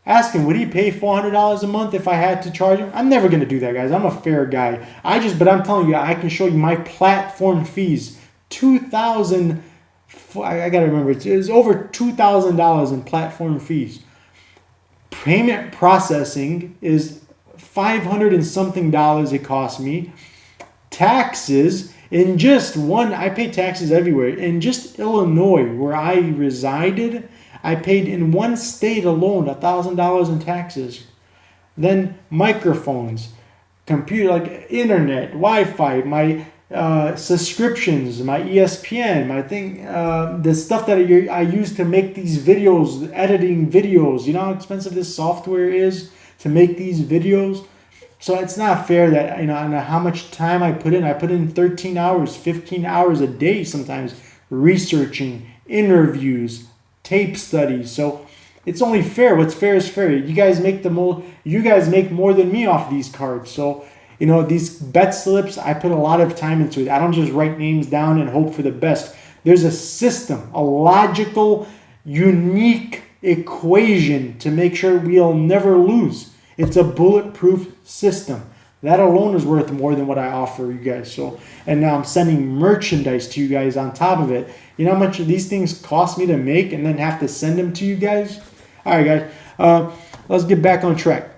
Ask him, would he pay $400 a month if I had to charge him? I'm never going to do that, guys. I'm a fair guy. But I'm telling you, I can show you my platform fees. $2,500 I got to remember, it's over $2,000 in platform fees. Payment processing is $500 and something it cost me. Taxes, in just one, I pay taxes everywhere. In just Illinois, where I resided, I paid in one state alone $1,000 in taxes. Then microphones, computer, like internet, Wi-Fi, my subscriptions, my ESPN, my thing, the stuff that I use to make these videos, editing videos. You know how expensive this software is to make these videos? So it's not fair that, and how much time I put in. I put in 13 hours, 15 hours a day sometimes researching, interviews, tape studies. So it's only fair. What's fair is fair. You guys make more than me off these cards. So, these bet slips, I put a lot of time into it. I don't just write names down and hope for the best. There's a system, a logical, unique equation to make sure we'll never lose. It's a bulletproof system. That alone is worth more than what I offer you guys. So, and now I'm sending merchandise to you guys on top of it. You know how much these things cost me to make and then have to send them to you guys? All right, guys. Let's get back on track.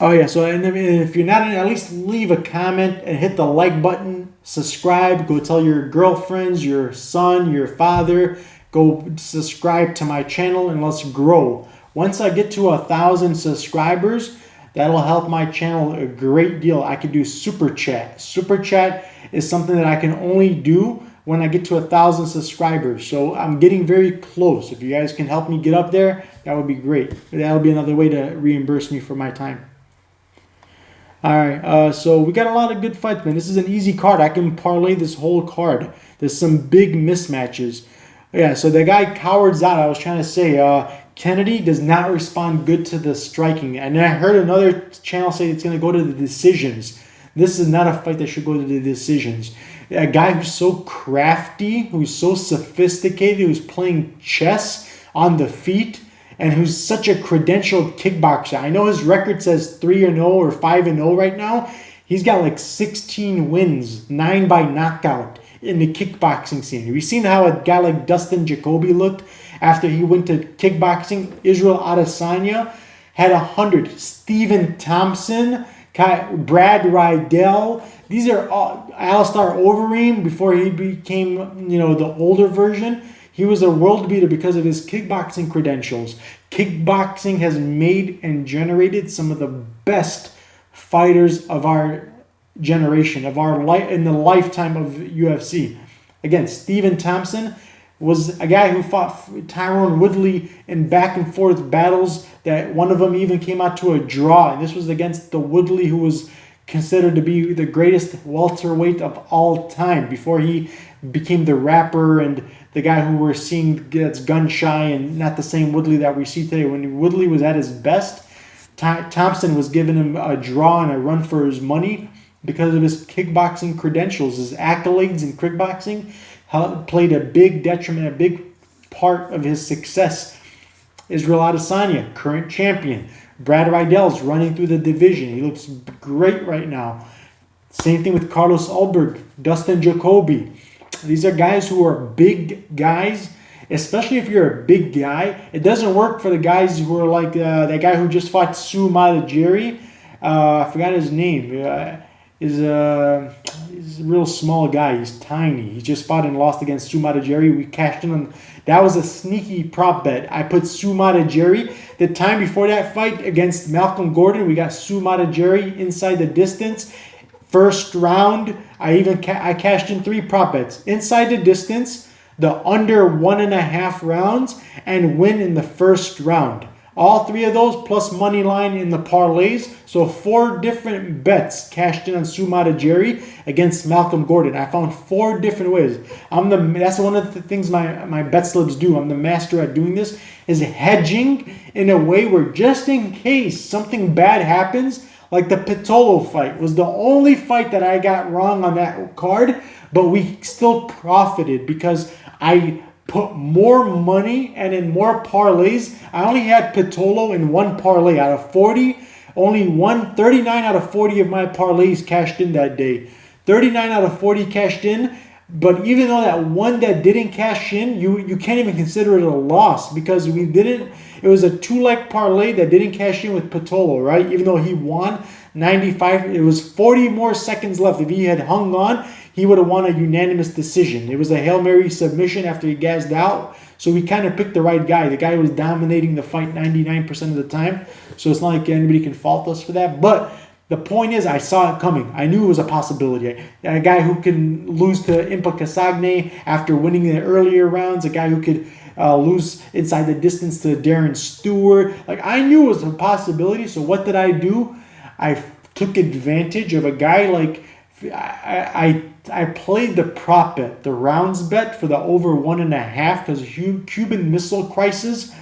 Oh, yeah. So, and if you're not in, at least leave a comment and hit the like button. Subscribe. Go tell your girlfriends, your son, your father. Go subscribe to my channel and let's grow. Once I get to 1,000 subscribers, that'll help my channel a great deal. I could do super chat. Super chat is something that I can only do when I get to 1,000 subscribers. So I'm getting very close. If you guys can help me get up there, that would be great. That'll be another way to reimburse me for my time. All right, so we got a lot of good fights, man. This is an easy card. I can parlay this whole card. There's some big mismatches. Yeah, so the guy cowards out. I was trying to say, Kennedy does not respond good to the striking. And then I heard another channel say it's going to go to the decisions. This is not a fight that should go to the decisions. A guy who's so crafty, who's so sophisticated, who's playing chess on the feet, and who's such a credentialed kickboxer. I know his record says 3-0 or 5-0 right now. He's got like 16 wins, 9 by knockout in the kickboxing scene. Have you seen how a guy like Dustin Jacoby looked after he went to kickboxing? Israel Adesanya had 100. Stephen Thompson, Brad Riddell. These are all Alistair Overeem before he became, the older version. He was a world beater because of his kickboxing credentials. Kickboxing has made and generated some of the best fighters of our generation, in the lifetime of UFC. Again, Stephen Thompson was a guy who fought Tyron Woodley in back and forth battles that one of them even came out to a draw. And this was against the Woodley who was considered to be the greatest welterweight of all time before he became the rapper and the guy who we're seeing that's gun shy and not the same Woodley that we see today. When Woodley was at his best, Thompson was giving him a draw and a run for his money because of his kickboxing credentials. His accolades in kickboxing played a big detriment, a big part of his success. Israel Adesanya, current champion. Brad Riddell's running through the division. He looks great right now. Same thing with Carlos Ulberg, Dustin Jacoby. These are guys who are big guys, especially if you're a big guy. It doesn't work for the guys who are like that guy who just fought Sue Matajiri. I forgot his name. He's a real small guy. He's tiny. He just fought and lost against Sue Matajiri. We cashed in on that. Was a sneaky prop bet. I put Sue Matajiri. The time before that fight against Malcolm Gordon, we got Sue Matajiri inside the distance. First round, I cashed in 3 prop bets. Inside the distance, the under 1.5 rounds, and win in the first round. All 3 of those plus money line in the parlays. So 4 different bets cashed in on Sue Matajiri against Malcolm Gordon. I found 4 different ways. That's one of the things my bet slips do. I'm the master at doing this, is hedging in a way where just in case something bad happens, like the Pitolo fight was the only fight that I got wrong on that card, but we still profited because I put more money and in more parlays. I only had Pitolo in 1 parlay out of 40. Only 39 out of 40 of my parlays cashed in that day. 39 out of 40 cashed in. But even though that one that didn't cash in, you can't even consider it a loss because we didn't. It was a 2-leg parlay that didn't cash in with Patolo, right? Even though he won 95, it was 40 more seconds left. If he had hung on, he would have won a unanimous decision. It was a Hail Mary submission after he gassed out. So we kind of picked the right guy. The guy was dominating the fight 99% of the time. So it's not like anybody can fault us for that. But the point is, I saw it coming. I knew it was a possibility. A guy who can lose to Impa Casagne after winning the earlier rounds. A guy who could lose inside the distance to Darren Stewart. Like, I knew it was a possibility. So what did I do? I took advantage of a guy like... I played the prop bet, the rounds bet for the over 1.5 because Cuban Missile Crisis.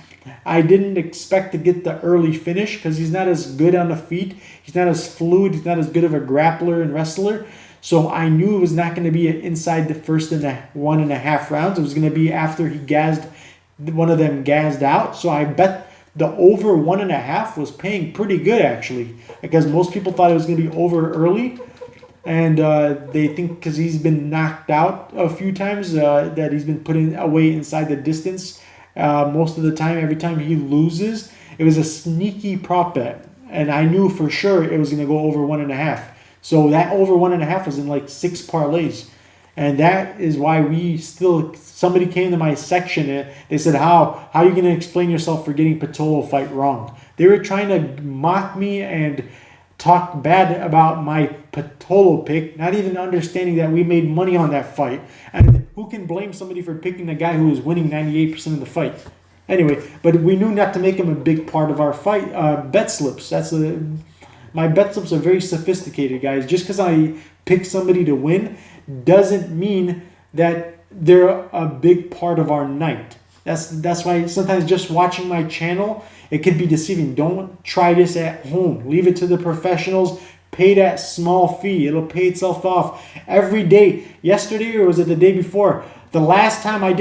I didn't expect to get the early finish because he's not as good on the feet. He's not as fluid. He's not as good of a grappler and wrestler. So I knew it was not going to be inside the first 1.5 rounds. It was going to be after he gassed, one of them gassed out. So I bet the over 1.5 was paying pretty good actually because most people thought it was going to be over early. And they think because he's been knocked out a few times that he's been putting away inside the distance most of the time. Every time he loses, it was a sneaky prop bet. And I knew for sure it was going to go over 1.5. So that over 1.5 was in like 6 parlays. And that is why somebody came to my section and they said, how are you going to explain yourself for getting Patolo fight wrong? They were trying to mock me and talk bad about my Patolo pick, not even understanding that we made money on that fight. And who can blame somebody for picking a guy who was winning 98% of the fight? Anyway, but we knew not to make him a big part of our fight. Bet slips. My bet slips are very sophisticated, guys. Just because I pick somebody to win doesn't mean that they're a big part of our night. That's why sometimes just watching my channel, it could be deceiving. Don't try this at home. Leave it to the professionals. Pay that small fee. It'll pay itself off every day. Yesterday, or was it the day before? The last time I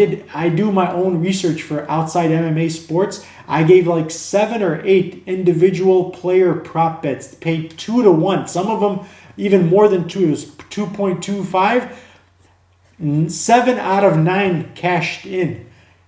do my own research for outside MMA sports, I gave like 7 or 8 individual player prop bets, paid 2 to 1. Some of them even more than 2. It was 2.25. 7 out of 9 cashed in.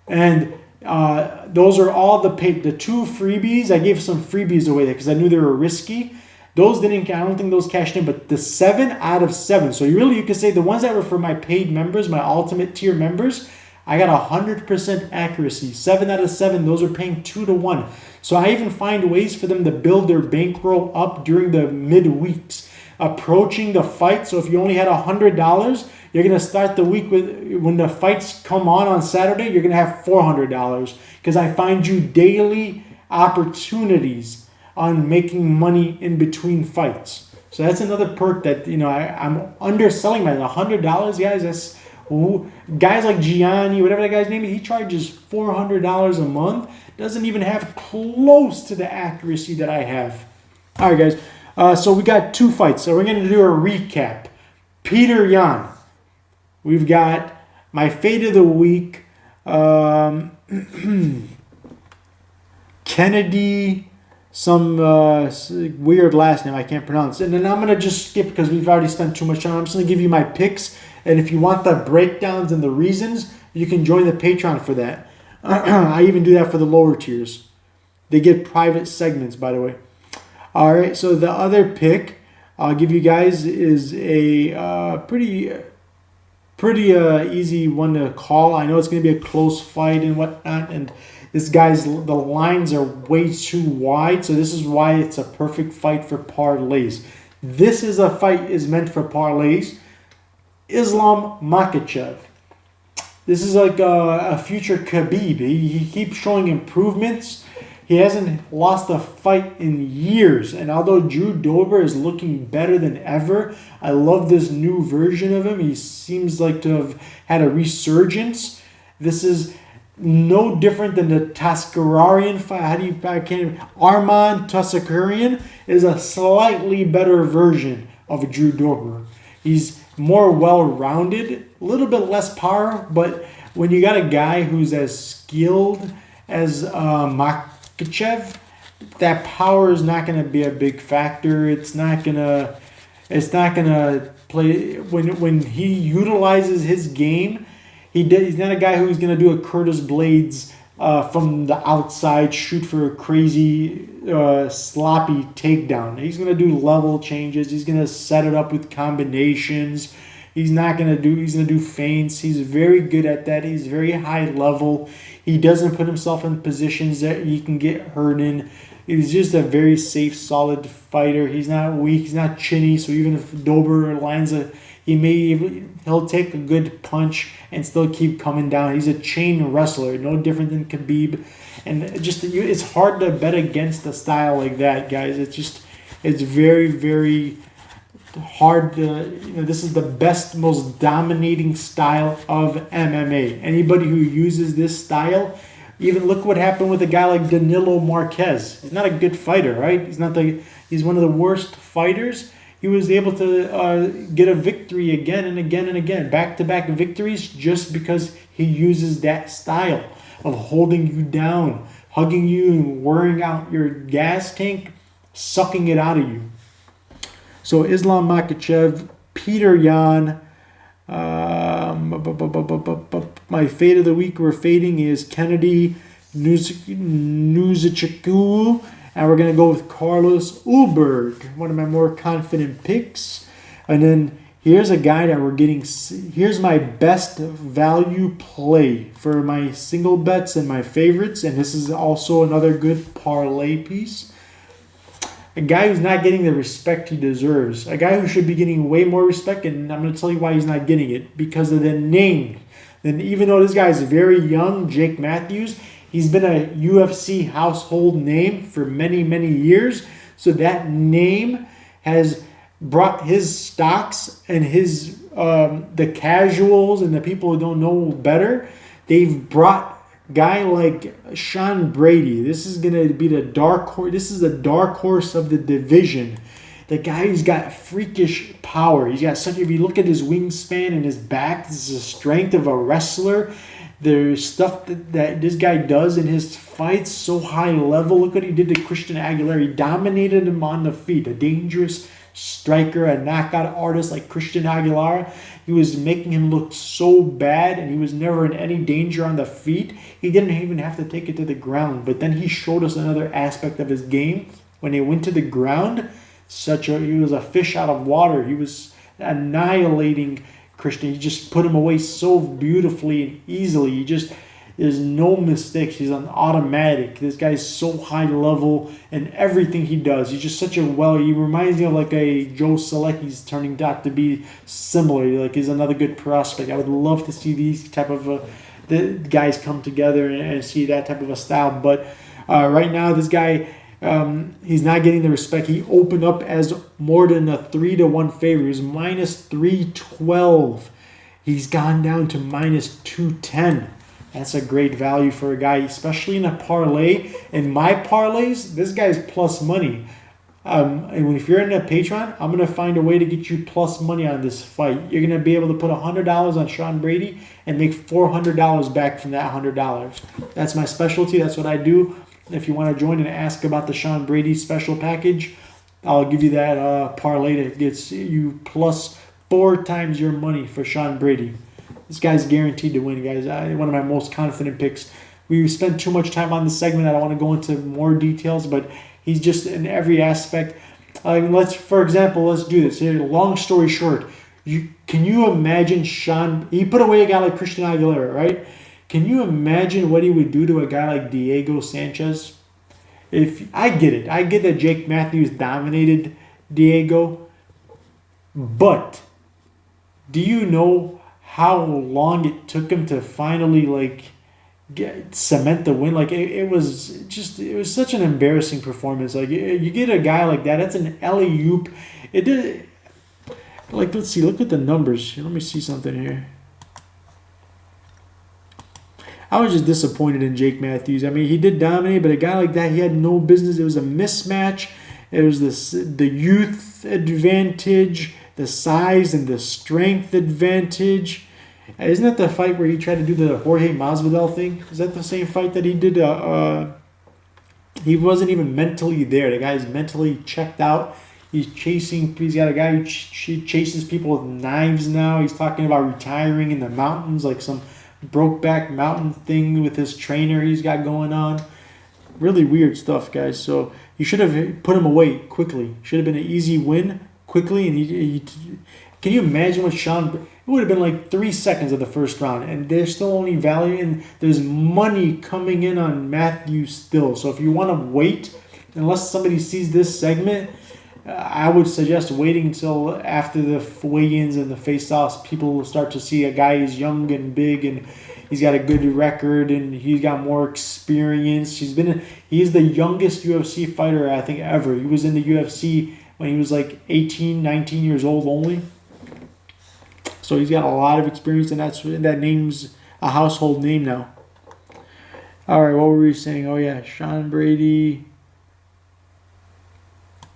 And those are all the 2 freebies. I gave some freebies away there because I knew they were risky. Those didn't. I don't think those cashed in, but the 7 out of 7. So you could say the ones that were for my paid members, my ultimate tier members, I got 100% accuracy. 7 out of 7. Those are paying 2 to 1. So I even find ways for them to build their bankroll up during the midweeks, approaching the fight. So if you only had $100. You're going to start the week with, when the fights come on Saturday, you're going to have $400 because I find you daily opportunities on making money in between fights. So that's another perk that, I'm underselling my $100, guys. That's guys like Gianni, whatever that guy's name is, he charges $400 a month. Doesn't even have close to the accuracy that I have. All right, guys. So we got 2 fights. So we're going to do a recap. Peter Yan. We've got my fate of the week, Kennedy, some weird last name I can't pronounce. And then I'm going to just skip because we've already spent too much time. I'm just going to give you my picks. And if you want the breakdowns and the reasons, you can join the Patreon for that. I even do that for the lower tiers. They get private segments, by the way. All right, so the other pick I'll give you guys is a pretty easy one to call. I know it's going to be a close fight and whatnot, and the lines are way too wide, so this is why it's a perfect fight for parlays. This is a fight is meant for parlays. Islam Makhachev. This is like a future Khabib. He keeps showing improvements. He hasn't lost a fight in years. And although Drew Dober is looking better than ever, I love this new version of him. He seems like to have had a resurgence. This is no different than the Taskararian fight. Arman Taskararian is a slightly better version of Drew Dober. He's more well-rounded, a little bit less power, but when you got a guy who's as skilled as Makhachev, that power is not going to be a big factor. It's not going to It's not gonna play when he utilizes his game. He's not a guy who's gonna do a Curtis Blades from the outside, shoot for a crazy sloppy takedown. He's gonna do level changes. He's gonna set it up with combinations. He's gonna do feints. He's very good at that. He's very high level. He doesn't put himself in positions that he can get hurt in. He's just a very safe, solid fighter. He's not weak. He's not chinny. So even if Dober lands he'll take a good punch and still keep coming down. He's a chain wrestler, no different than Khabib. And it's hard to bet against a style like that, guys. It's very, very hard to, this is the best, most dominating style of MMA. Anybody who uses this style, even look what happened with a guy like Danilo Marquez. He's not a good fighter, right? He's one of the worst fighters. He was able to get a victory again and again and again, back-to-back victories, just because he uses that style of holding you down, hugging you and wearing out your gas tank, sucking it out of you. So Islam Makhachev, Peter Yan. My fade of the week we're fading is Kennedy Nuzachukwu. And we're going to go with Carlos Ulberg, one of my more confident picks. And then here's a guy that we're getting. Here's my best value play for my single bets and my favorites. And this is also another good parlay piece. A guy who's not getting the respect he deserves. A guy who should be getting way more respect. And I'm going to tell you why he's not getting it. Because of the name. Then even though this guy is very young, Jake Matthews, he's been a UFC household name for many, many years. So that name has brought his stocks and his the casuals and the people who don't know better. They've brought a guy like Sean Brady. This is going to be the dark horse. This is the dark horse of the division. The guy who's got freakish power. He's got such. If you look at his wingspan and his back, this is the strength of a wrestler. There's stuff that this guy does in his fights, so high level. Look what he did to Christian Aguilera. He dominated him on the feet. A dangerous striker, a knockout artist like Christian Aguilera. He was making him look so bad, and he was never in any danger on the feet. He didn't even have to take it to the ground. But then he showed us another aspect of his game. When he went to the ground, he was a fish out of water. He was annihilating Christian. He just put him away so beautifully and easily. There's no mistakes. He's an automatic. This guy's so high level in everything he does. He's just he reminds me of like a Joe Selecki's turning out to be similar. Like he's another good prospect. I would love to see these type of the guys come together and see that type of a style. But right now, this guy, he's not getting the respect. He opened up as more than a 3-1 favor. He was minus 312. He's gone down to minus 210. That's a great value for a guy, especially in a parlay. In my parlays, this guy's plus money. And if you're in a Patreon, I'm going to find a way to get you plus money on this fight. You're going to be able to put $100 on Sean Brady and make $400 back from that $100. That's my specialty. That's what I do. If you want to join and ask about the Sean Brady special package, I'll give you that parlay that gets you plus 4 times your money for Sean Brady. This guy's guaranteed to win, guys. One of my most confident picks. We spent too much time on this segment. I don't want to go into more details, but he's just in every aspect. For example, let's do this. Here, long story short, can you imagine He put away a guy like Christian Aguilera, right? Can you imagine what he would do to a guy like Diego Sanchez? I get it. I get that Jake Matthews dominated Diego. But do you know how long it took him to finally cement the win? It was such an embarrassing performance. You get a guy like that, that's an alley-oop. It did. Let's see. Look at the numbers. Let me see something here. I was just disappointed in Jake Matthews. I mean, he did dominate, but a guy like that, he had no business. It was a mismatch. It was the youth advantage, the size and the strength advantage. Isn't that the fight where he tried to do the Jorge Masvidal thing? Is that the same fight that he did? He wasn't even mentally there. The guy's mentally checked out. He's got a guy who chases people with knives now. He's talking about retiring in the mountains, like some Brokeback Mountain thing with his trainer he's got going on. Really weird stuff, guys. So you should have put him away quickly. Should have been an easy win quickly. And he can you imagine what Sean... It would have been like 3 seconds of the first round, and there's still only value, and there's money coming in on Matthews still. So if you want to wait, unless somebody sees this segment, I would suggest waiting until after the weigh-ins and the face-offs. People will start to see a guy who's young and big, and he's got a good record, and he's got more experience. He's the youngest UFC fighter, I think, ever. He was in the UFC when he was like 18, 19 years old only. So he's got a lot of experience, and that name's a household name now. All right, what were we saying? Oh, yeah, Sean Brady,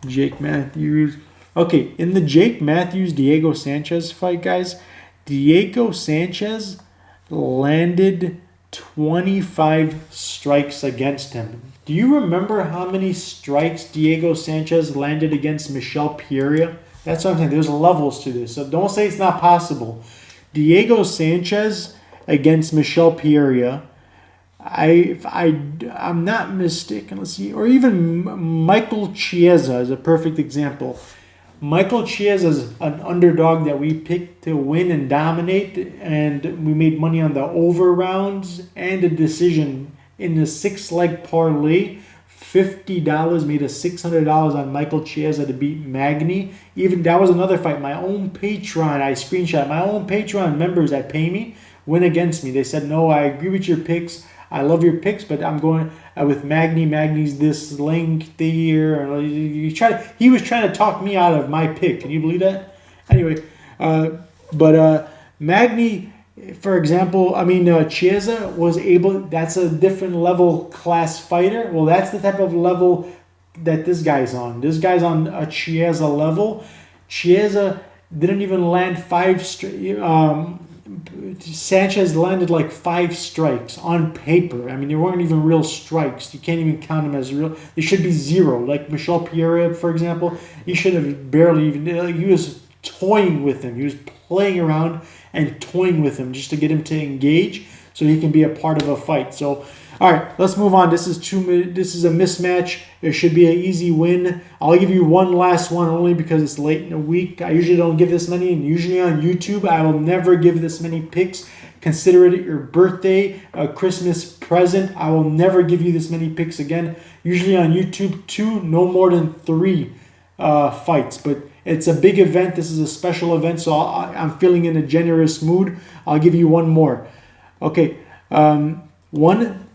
Jake Matthews. Okay, in the Jake Matthews-Diego Sanchez fight, guys, Diego Sanchez landed 25 strikes against him. Do you remember how many strikes Diego Sanchez landed against Michel Pereira? That's what I'm saying. There's levels to this. So don't say it's not possible. Diego Sanchez against Michel Pereira. I'm not mistaken. Let's see. Or even Michael Chiesa is a perfect example. Michael Chiesa is an underdog that we picked to win and dominate. And we made money on the over rounds and a decision in the 6-leg parlay. $50, made us $600 on Michael Chiesa to beat Magny. Even that was another fight. My own Patreon, I screenshot. My own Patreon members that pay me went against me. They said, no, I agree with your picks. I love your picks, but I'm going with Magny. Magny's this length here. He was trying to talk me out of my pick. Can you believe that? Anyway, Magny... For example, Chiesa was able... That's a different level class fighter. Well, that's the type of level that this guy's on. This guy's on a Chiesa level. Chiesa didn't even land 5 straight... Sanchez landed like 5 strikes on paper. I mean, they weren't even real strikes. You can't even count them as real. They should be 0. Like Michel Pereira, for example, he should have barely even... He was toying with him. He was playing around and toying with him just to get him to engage so he can be a part of a fight. So, all right, let's move on. This is a mismatch. It should be an easy win. I'll give you one last one only because it's late in the week. I usually don't give this many, and usually on YouTube, I will never give this many picks. Consider it your birthday, a Christmas present. I will never give you this many picks again. Usually on YouTube, 2, no more than 3 fights, but it's a big event. This is a special event, so I'm feeling in a generous mood. I'll give you one more. Okay,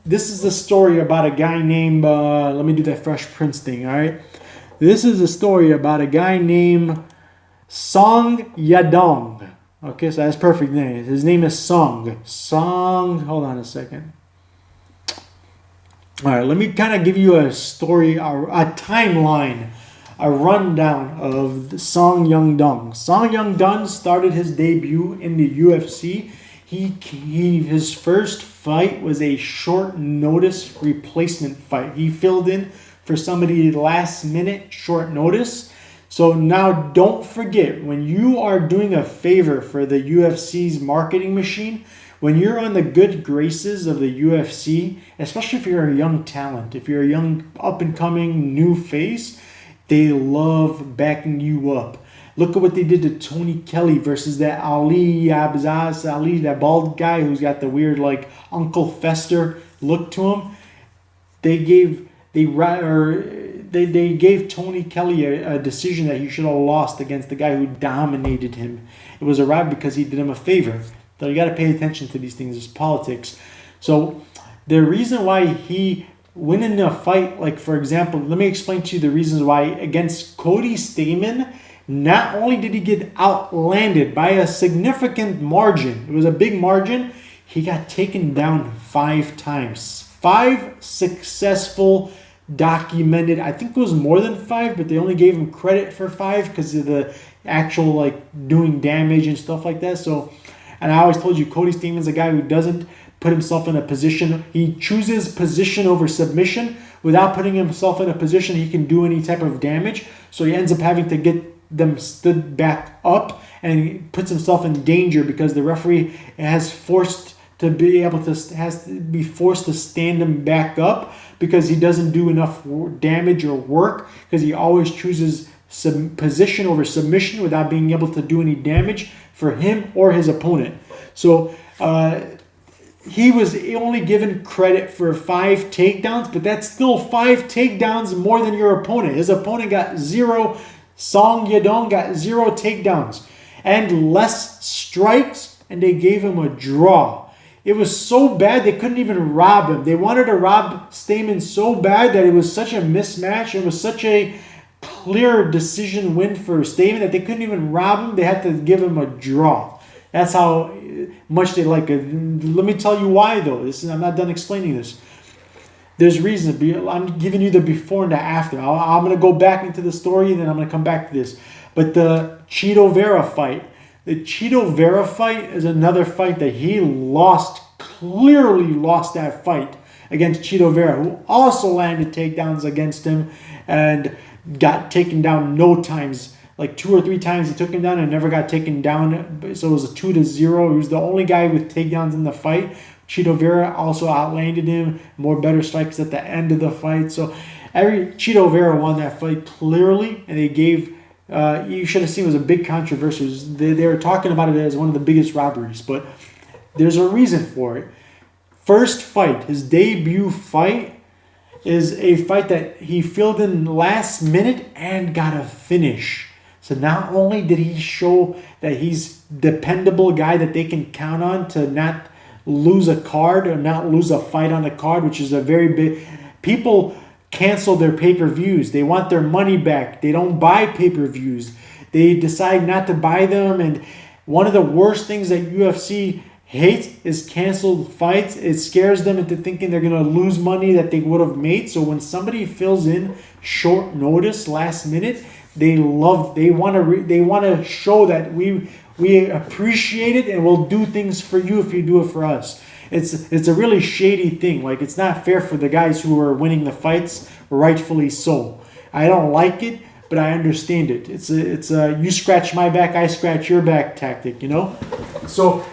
this is the story about a guy named, let me do that Fresh Prince thing, all right? This is a story about a guy named Song Yadong. Okay, so that's perfect name. His name is Song. Hold on a second. All right, let me kind of give you a story, a timeline, a rundown of Song Yadong. Song Yadong started his debut in the UFC. His first fight was a short notice replacement fight. He filled in for somebody last minute, short notice. So now don't forget, when you are doing a favor for the UFC's marketing machine, when you're on the good graces of the UFC, especially if you're a young talent, if you're a young up-and-coming new face, they love backing you up. Look at what they did to Tony Kelly versus that Ali Abzaz Ali, that bald guy who's got the weird like Uncle Fester look to him. They gave Tony Kelly a decision that he should have lost against the guy who dominated him. It was a rout because he did him a favor. So you got to pay attention to these things. It's politics. So the reason why he went in a fight, like for example, let me explain to you the reasons why against Cody Stamann. Not only did he get outlanded by a significant margin, it was a big margin, he got taken down 5 times. 5 successful documented, I think it was more than 5, but they only gave him credit for 5 because of the actual like doing damage and stuff like that. So, and I always told you, Cody Stamann's a guy who doesn't put himself in a position. He chooses position over submission. without putting himself in a position he can do any type of damage. So he ends up having to get them stood back up, and he puts himself in danger because the referee has to be forced to stand him back up because he doesn't do enough damage or work, because he always chooses position over submission without being able to do any damage for him or his opponent. So he was only given credit for 5 takedowns, but that's still 5 takedowns more than your opponent. His opponent got 0. Song Yadong got 0 takedowns and less strikes, and they gave him a draw. It was so bad they couldn't even rob him. They wanted to rob Stamann so bad that it was such a mismatch. It was such a clear decision win for Stamann that they couldn't even rob him. They had to give him a draw. That's how much they like it. Let me tell you why, though. I'm not done explaining this. There's reason. I'm giving you the before and the after. I'm going to go back into the story, and then I'm going to come back to this. But the Chito Vera fight. The Chito Vera fight is another fight that he lost, clearly lost that fight against Chito Vera, who also landed takedowns against him and got taken down no times. Like 2 or 3 times he took him down and never got taken down. So it was a 2-0. He was the only guy with takedowns in the fight. Chito Vera also outlanded him, more better strikes at the end of the fight. So Chito Vera won that fight clearly, and they gave, you should have seen it was a big controversy. They were talking about it as one of the biggest robberies, but there's a reason for it. First fight, his debut fight, is a fight that he filled in last minute and got a finish. So not only did he show that he's dependable guy that they can count on to not lose a card or not lose a fight on the card, which is a very big... People cancel their pay-per-views. They want their money back. They don't buy pay-per-views. They decide not to buy them. And one of the worst things that UFC hates is canceled fights. It scares them into thinking they're going to lose money that they would have made. So when somebody fills in short notice, last minute, they want to show that we appreciate it and we'll do things for you if you do it for us. It's a really shady thing. Like, it's not fair for the guys who are winning the fights, rightfully so. I don't like it, but I understand it. It's a you scratch my back, I scratch your back tactic, you know? So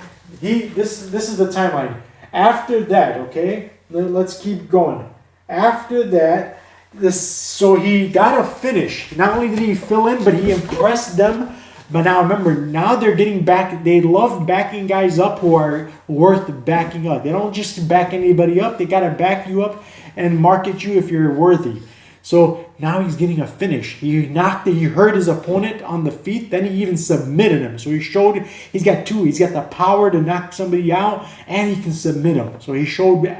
this is the timeline. After that, okay? Let's keep going. After that, so he got a finish. Not only did he fill in, but he impressed them. But now remember, now they're getting back. They love backing guys up who are worth backing up. They don't just back anybody up. They got to back you up and market you if you're worthy. So now he's getting a finish. He hurt his opponent on the feet. Then he even submitted him. So he showed he's got 2. He's got the power to knock somebody out, and he can submit him. So he showed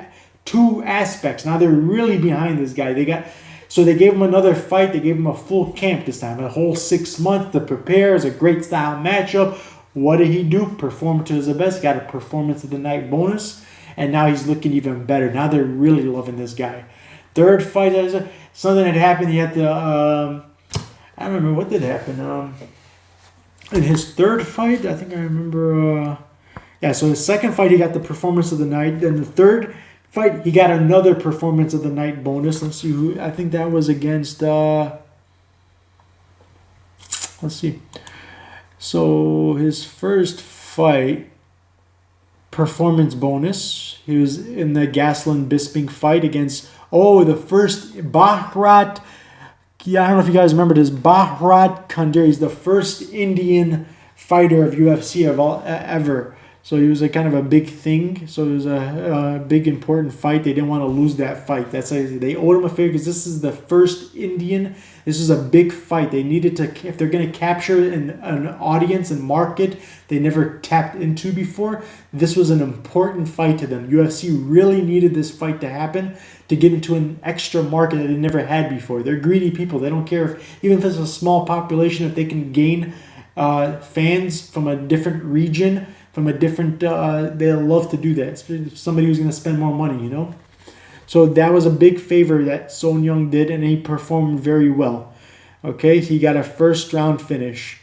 2 aspects. Now they're really behind this guy. So they gave him another fight. They gave him a full camp this time, a whole 6 months to prepare. It's a great style matchup. What did he do? Perform to his best. Got a performance of the night bonus, and now he's looking even better. Now they're really loving this guy. Third fight, something had happened. He had to, I don't remember what did happen. In his third fight, I think I remember. So the second fight, he got the performance of the night. Then the third fight, he got another performance of the night bonus. Let's see who. I think that was against. Let's see. So his first fight, performance bonus. He was in the Gastelum Bisping fight against. The first Bharat. Yeah, I don't know if you guys remember this. Bharat Khanderi. He's the first Indian fighter of UFC ever. So he was kind of a big thing. So it was a big, important fight. They didn't want to lose that fight. That's why they owed him a favor, because this is the first Indian. This is a big fight. They needed to, if they're going to capture an audience and market they never tapped into before, this was an important fight to them. UFC really needed this fight to happen to get into an extra market that they never had before. They're greedy people. They don't care even if it's a small population, if they can gain fans from a different region, from a different, they'll love to do that. Somebody who's going to spend more money, you know? So that was a big favor that Son Young did, and he performed very well. Okay, he got a first round finish.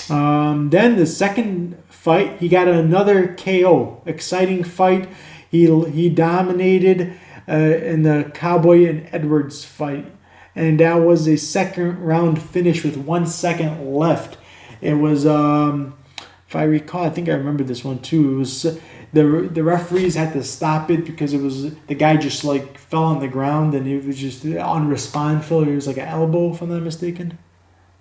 Then the second fight, he got another KO. Exciting fight. He dominated. in the Cowboy and Edwards fight. And that was a second round finish with 1 second left. It was, if I recall, I think I remember this one too. It was the referees had to stop it because it was the guy just like fell on the ground and it was just unresponsive. It was like an elbow, if I'm not mistaken.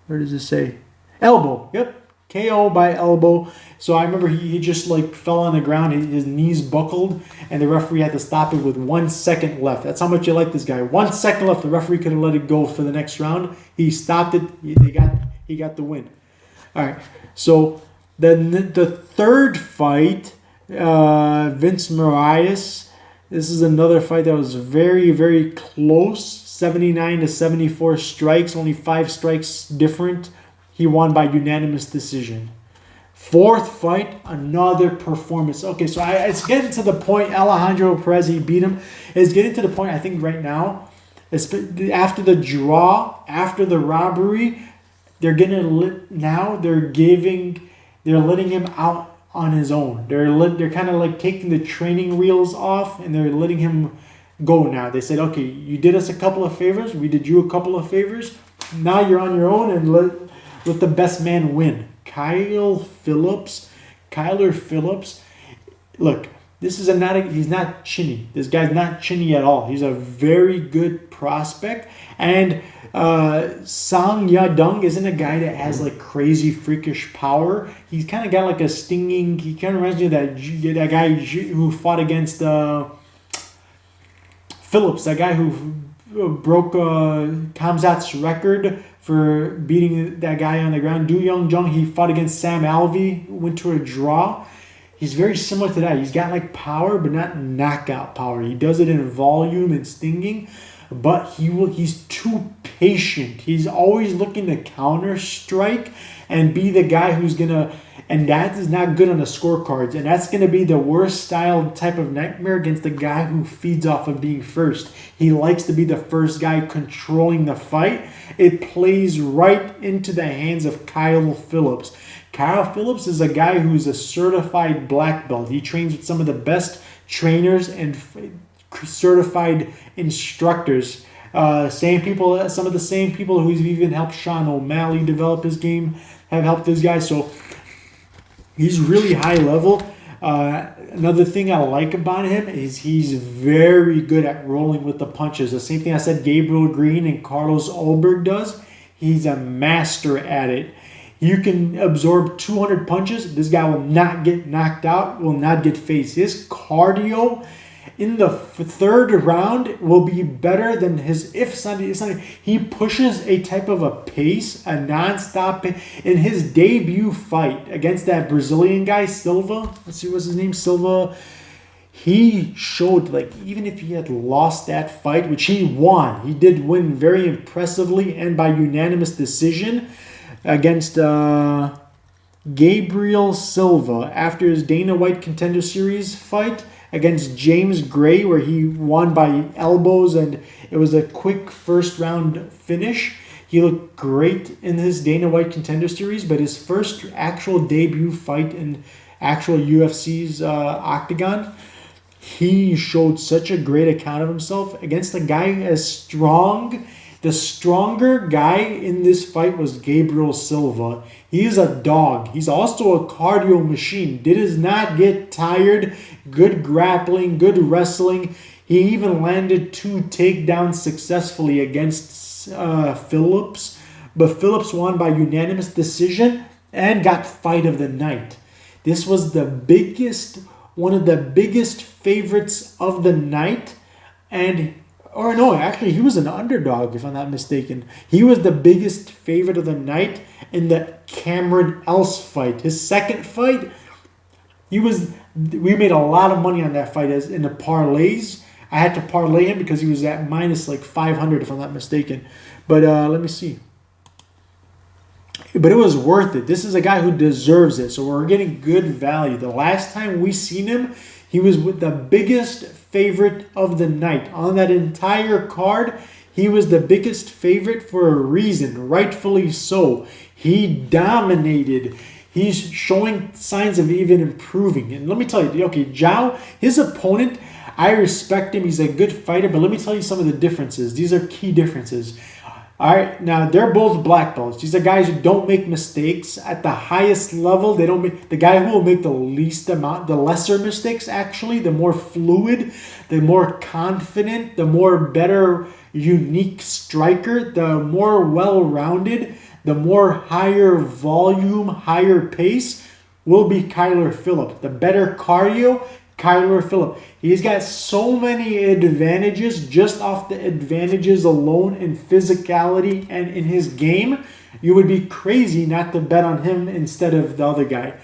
Where does it say? Elbow. Yep. KO by elbow. So I remember he just like fell on the ground. His knees buckled, and the referee had to stop it with 1 second left. That's how much you like this guy. 1 second left. The referee could have let it go for the next round. He stopped it. He got the win. All right. So then the third fight, Vince Marias. This is another fight that was very, very close. 79 to 74 strikes. Only 5 strikes different. He won by unanimous decision. Fourth fight, another performance. Okay, so it's getting to the point. Alejandro Perez, he beat him. It's getting to the point, I think, right now. After the draw, after the robbery, they're letting him out on his own. They're kind of like taking the training wheels off, and they're letting him go now. They said, okay, you did us a couple of favors. We did you a couple of favors. Now you're on your own, and let the best man win. Kyler Phillips. Look, he's not chinny. This guy's not chinny at all. He's a very good prospect. And Sang Yadong isn't a guy that has like crazy freakish power. He's kind of got like a stinging. He kind of reminds me of that guy who fought against Phillips. That guy who broke Khamzat's record for beating that guy on the ground. Du Young Jung, he fought against Sam Alvey, went to a draw. He's very similar to that. He's got like power, but not knockout power. He does it in volume and stinging, but he's too patient. He's always looking to counter strike and be the guy who's gonna, and that is not good on the scorecards. And that's gonna be the worst style type of nightmare against the guy who feeds off of being first. He likes to be the first guy controlling the fight. It plays right into the hands of Kyle Phillips. Kyle Phillips is a guy who's a certified black belt. He trains with some of the best trainers and certified instructors. Some of the same people who's even helped Sean O'Malley develop his game have helped this guy. So he's really high level. Another thing I like about him is he's very good at rolling with the punches. The same thing I said Gabriel Green and Carlos Ulberg does. He's a master at it. You can absorb 200 punches. This guy will not get knocked out, will not get phased. His cardio in the third round will be better than his, he pushes a type of a pace, a non-stop in his debut fight against that Brazilian guy, Silva. Let's see, what's his name? Silva. He showed, like, even if he had lost that fight, which he won, he did win very impressively and by unanimous decision against Gabriel Silva after his Dana White Contender Series fight against James Gray, where he won by elbows and it was a quick first round finish. He looked great in his Dana White Contender Series, but his first actual debut fight in actual UFC's octagon, he showed such a great account of himself against a guy as strong. The stronger guy in this fight was Gabriel Silva. He is a dog. He's also a cardio machine. Does not get tired. Good grappling, good wrestling. He even landed 2 takedowns successfully against Phillips. But Phillips won by unanimous decision and got fight of the night. This was one of the biggest favorites of the night. He was an underdog, if I'm not mistaken. He was the biggest favorite of the night in the Cameron Else fight. His second fight, we made a lot of money on that fight as in the parlays. I had to parlay him because he was at minus like 500, if I'm not mistaken. But let me see. But it was worth it. This is a guy who deserves it. So we're getting good value. The last time we seen him, he was with the biggest favorite of the night. On that entire card, he was the biggest favorite for a reason, rightfully so. He dominated. He's showing signs of even improving. And let me tell you, okay, Zhao, his opponent, I respect him. He's a good fighter, but let me tell you some of the differences. These are key differences. All right, now they're both black belts. These are guys who don't make mistakes at the highest level. They don't make the guy who will make the least amount, the lesser mistakes actually, the more fluid, the more confident, the more better unique striker, the more well-rounded, the more higher volume, higher pace will be Kyler Phillips. The better cardio, Kyler Phillips. He's got so many advantages just off the advantages alone in physicality and in his game. You would be crazy not to bet on him instead of the other guy.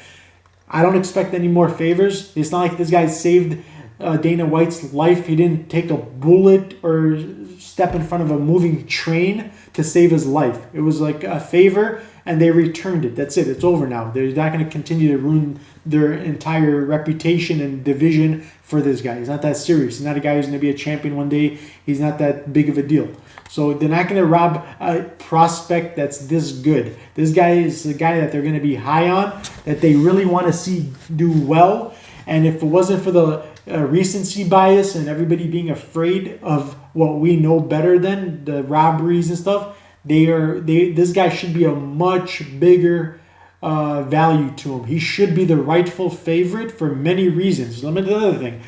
I don't expect any more favors. It's not like this guy saved Dana White's life. He didn't take a bullet or step in front of a moving train to save his life. It was like a favor, and they returned it. That's it. It's over now. They're not going to continue to ruin their entire reputation and division for this guy. He's not that serious. He's not a guy who's going to be a champion one day. He's not that big of a deal. So they're not going to rob a prospect that's this good. This guy is the guy that they're going to be high on, that they really want to see do well. And if it wasn't for the recency bias and everybody being afraid of what we know better than the robberies and stuff, this guy should be a much bigger value to him. He should be the rightful favorite for many reasons. Let me tell you another thing.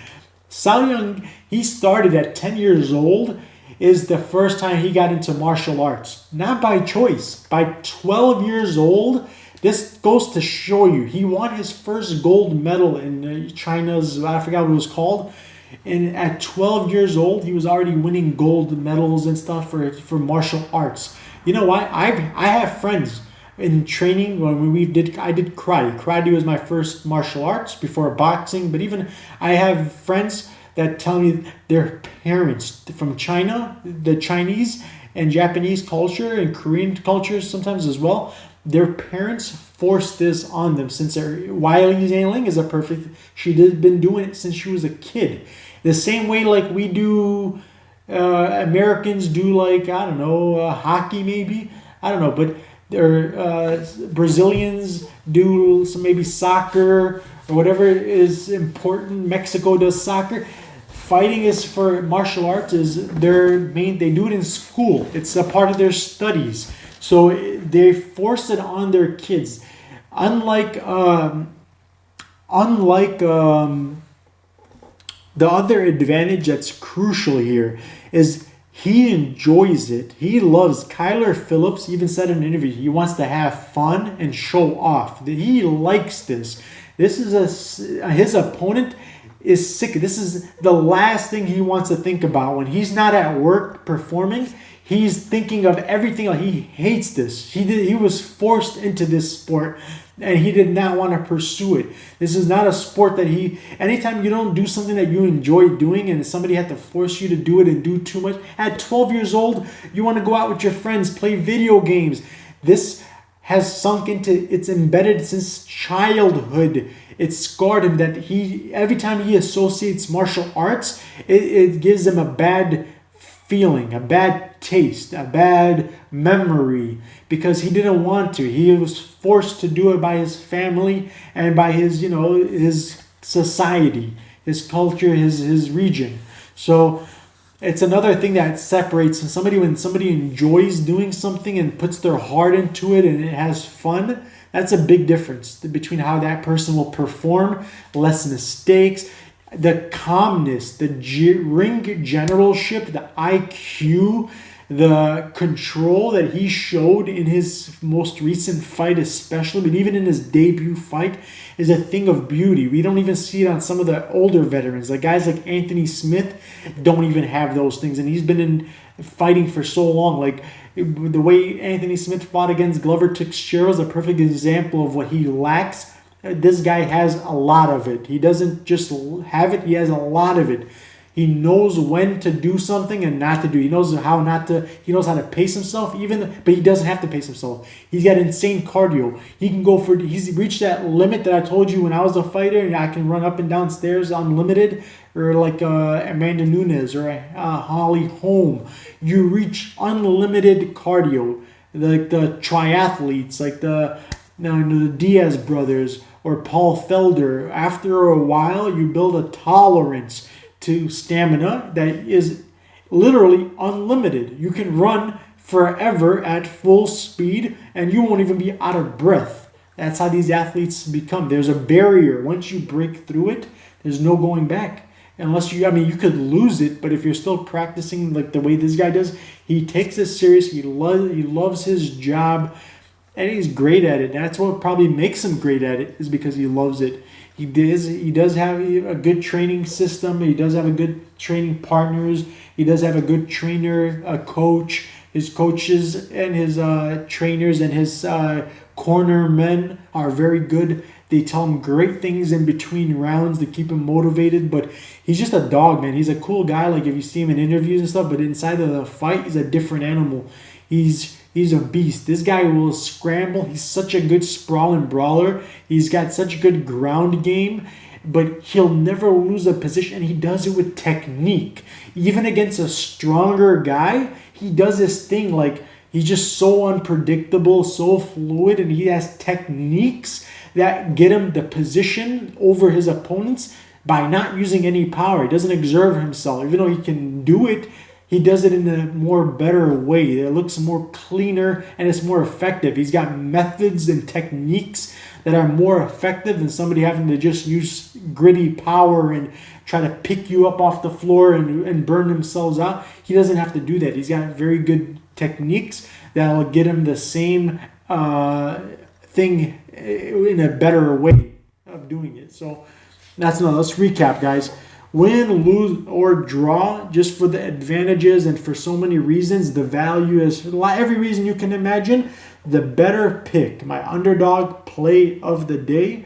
Sal Young, he started at 10 years old, is the first time he got into martial arts. Not by choice. By 12 years old, this goes to show you. He won his first gold medal in China's, I forgot what it was called. And at 12 years old, he was already winning gold medals and stuff for martial arts. You know what? I have friends in training when I did karate. Karate was my first martial arts before boxing. But even I have friends that tell me their parents from China, the Chinese and Japanese culture and Korean culture sometimes as well. Their parents forced this on them since Wiley Zhang is a perfect. She did been doing it since she was a kid. The same way like we do, Americans do like, I don't know, hockey maybe. I don't know, but Brazilians do some maybe soccer or whatever is important. Mexico does soccer. Fighting is for martial arts is they do it in school. It's a part of their studies. So they force it on their kids. Unlike the other advantage that's crucial here is he enjoys it. He loves Kyler Phillips. Even said in an interview, he wants to have fun and show off. He likes this. His opponent is sick. This is the last thing he wants to think about when he's not at work performing. He's thinking of everything else. He hates this. He was forced into this sport, and he did not want to pursue it. This is not a sport that anytime you don't do something that you enjoy doing and somebody had to force you to do it and do too much. At 12 years old, you want to go out with your friends, play video games. This has sunk it's embedded since childhood. It scarred him that every time he associates martial arts, it gives him a bad feeling, a bad taste, a bad memory, because he didn't want to. He was forced to do it by his family and by his society, his culture, his region. So it's another thing that separates somebody. When somebody enjoys doing something and puts their heart into it and it has fun, that's a big difference between how that person will perform, less mistakes, the calmness, the ring generalship, the IQ, the control that he showed in his most recent fight especially, but even in his debut fight, is a thing of beauty. We don't even see it on some of the older veterans. Like guys like Anthony Smith don't even have those things, and he's been in fighting for so long. Like the way Anthony Smith fought against Glover Teixeira is a perfect example of what he lacks. This guy has a lot of it. He doesn't just have it, he has a lot of it. He knows when to do something and not to do. He knows how to pace himself, but he doesn't have to pace himself. He's got insane cardio. He's reached that limit that I told you when I was a fighter, and I can run up and down stairs unlimited, or like Amanda Nunes or Holly Holm. You reach unlimited cardio. Like the triathletes, like the Diaz brothers or Paul Felder. After a while, you build a tolerance to stamina that is literally unlimited. You can run forever at full speed and you won't even be out of breath. That's how these athletes become. There's a barrier. Once you break through it, there's no going back. Unless you, you could lose it, but if you're still practicing like the way this guy does, he takes it serious. He loves his job, and he's great at it. That's what probably makes him great at it, is because he loves it. He does have a good training system. He does have a good training partners. He does have a good trainer, a coach. His coaches and his trainers and his corner men are very good. They tell him great things in between rounds to keep him motivated. But he's just a dog, man. He's a cool guy. Like if you see him in interviews and stuff, but inside of the fight, he's a different animal. He's a beast. This guy will scramble. He's such a good sprawling brawler. He's got such good ground game, but he'll never lose a position. And he does it with technique. Even against a stronger guy, he does this thing like he's just so unpredictable, so fluid, and he has techniques that get him the position over his opponents by not using any power. He doesn't exert himself. Even though he can do it, he does it in a more better way. It looks more cleaner and it's more effective. He's got methods and techniques that are more effective than somebody having to just use gritty power and try to pick you up off the floor and burn themselves out. He doesn't have to do that. He's got very good techniques that'll get him the same thing in a better way of doing it. So that's another. Let's recap, guys. Win, lose, or draw, just for the advantages and for so many reasons. The value is every reason you can imagine. The better pick, my underdog play of the day,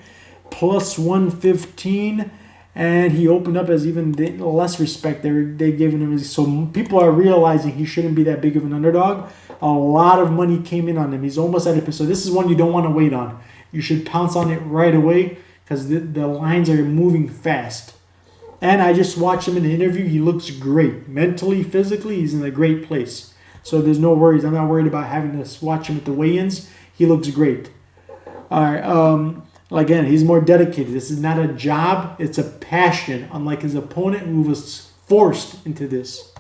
plus 115. And he opened up as even less respect they given him. So people are realizing he shouldn't be that big of an underdog. A lot of money came in on him. He's almost at it. So this is one you don't want to wait on. You should pounce on it right away because the lines are moving fast. And I just watched him in the interview. He looks great. Mentally, physically, he's in a great place. So there's no worries. I'm not worried about having to watch him at the weigh-ins. He looks great. All right. Again, he's more dedicated. This is not a job. It's a passion, unlike his opponent who was forced into this.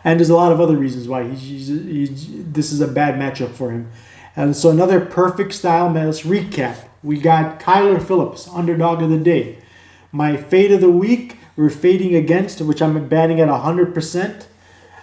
And there's a lot of other reasons why this is a bad matchup for him. And so another perfect style match. Let's recap. We got Kyler Phillips, underdog of the day. My fade of the week, we're fading against, which I'm batting at 100%.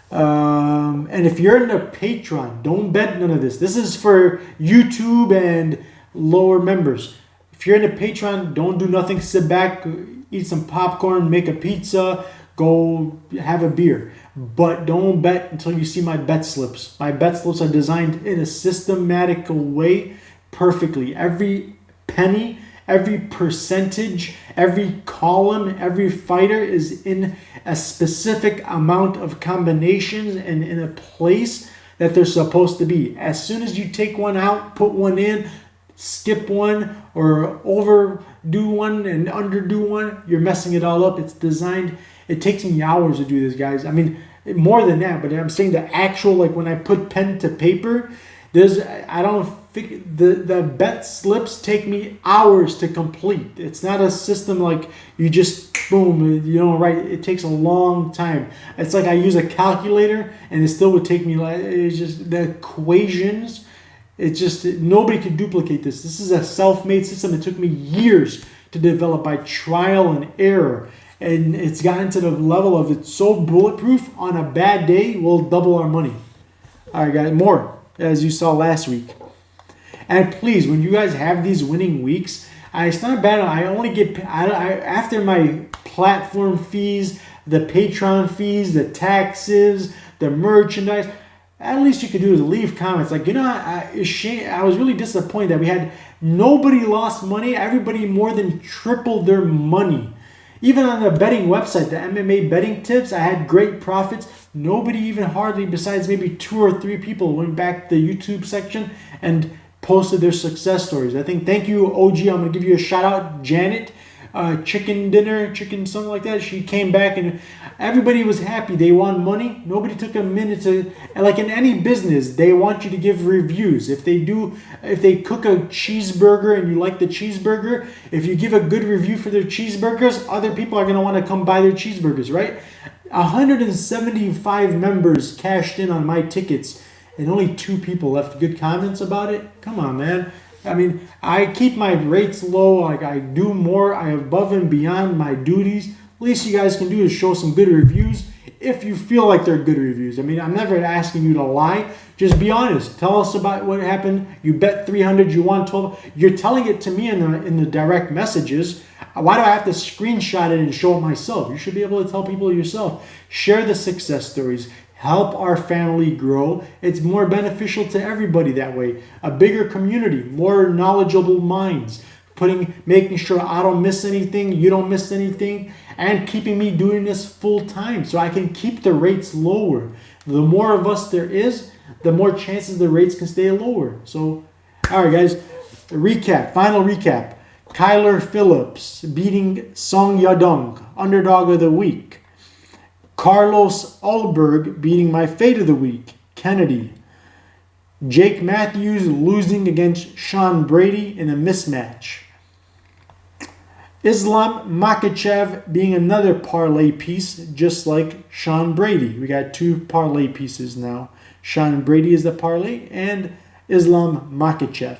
And if you're in the Patreon, don't bet none of this. This is for YouTube and lower members. If you're in the Patreon, don't do nothing. Sit back, eat some popcorn, make a pizza, go have a beer. But don't bet until you see my bet slips. My bet slips are designed in a systematic way perfectly. Every penny, every percentage, every column, every fighter is in a specific amount of combinations and in a place that they're supposed to be. As soon as you take one out, put one in, skip one, or overdo one and underdo one, you're messing it all up. It's designed. It takes me hours to do this, guys. I mean, more than that, but I'm saying the actual, like when I put pen to paper, the bet slips take me hours to complete. It's not a system like you just boom, right? It takes a long time. It's like I use a calculator and it still would take me it's just the equations. It's just nobody could duplicate this. This is a self-made system. It took me years to develop by trial and error. And it's gotten to the level of it's so bulletproof, on a bad day, we'll double our money. All right, guys, more, as you saw last week. And please, when you guys have these winning weeks, it's not bad. I only get, after my platform fees, the Patreon fees, the taxes, the merchandise, at least you could do is leave comments. Like, I was really disappointed that we had nobody lost money. Everybody more than tripled their money. Even on the betting website, the MMA betting tips, I had great profits. Nobody even hardly, besides maybe 2 or 3 people, went back to the YouTube section and posted their success stories. Thank you, OG. I'm going to give you a shout out. Janet chicken dinner, chicken something like that. She came back and everybody was happy. They won money. Nobody took a minute to, like in any business, they want you to give reviews. If they cook a cheeseburger and you like the cheeseburger, if you give a good review for their cheeseburgers, other people are going to want to come buy their cheeseburgers, right? 175 members cashed in on my tickets and only 2 people left good comments about it. Come on, man. I mean, I keep my rates low. Like I do more. I above and beyond my duties. Least you guys can do is show some good reviews if you feel like they're good reviews. I mean, I'm never asking you to lie. Just be honest. Tell us about what happened. You bet 300, you won 12. You're telling it to me in the direct messages. Why do I have to screenshot it and show it myself? You should be able to tell people yourself. Share the success stories. Help our family grow. It's more beneficial to everybody that way. A bigger community, more knowledgeable minds, making sure I don't miss anything, you don't miss anything, and keeping me doing this full time so I can keep the rates lower. The more of us there is, the more chances the rates can stay lower. So, all right, guys, final recap. Kyler Phillips beating Song Yadong, underdog of the week. Carlos Ulberg beating my fade of the week, Kennedy. Jake Matthews losing against Sean Brady in a mismatch. Islam Makhachev being another parlay piece, just like Sean Brady. We got 2 parlay pieces now. Sean Brady is the parlay and Islam Makhachev.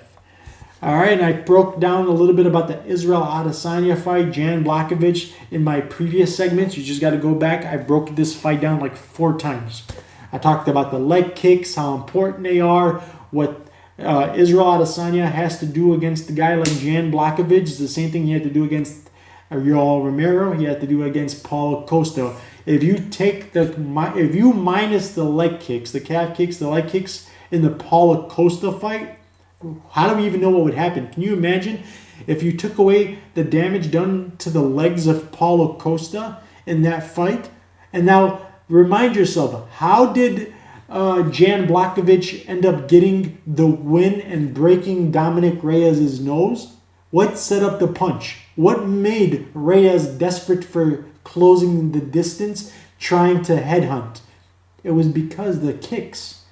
All right, and I broke down a little bit about the Israel Adesanya fight, Jan Blachowicz, in my previous segments. You just got to go back. I broke this fight down like 4 times. I talked about the leg kicks, how important they are, what Israel Adesanya has to do against the guy like Jan Blachowicz. It's the same thing he had to do against Yoel Romero. He had to do against Paulo Costa. If you minus the leg kicks, the calf kicks, the leg kicks in the Paulo Costa fight, how do we even know what would happen? Can you imagine if you took away the damage done to the legs of Paulo Costa in that fight? And now remind yourself, how did Jan Blachowicz end up getting the win and breaking Dominic Reyes' nose? What set up the punch? What made Reyes desperate for closing the distance, trying to headhunt? It was because the kicks.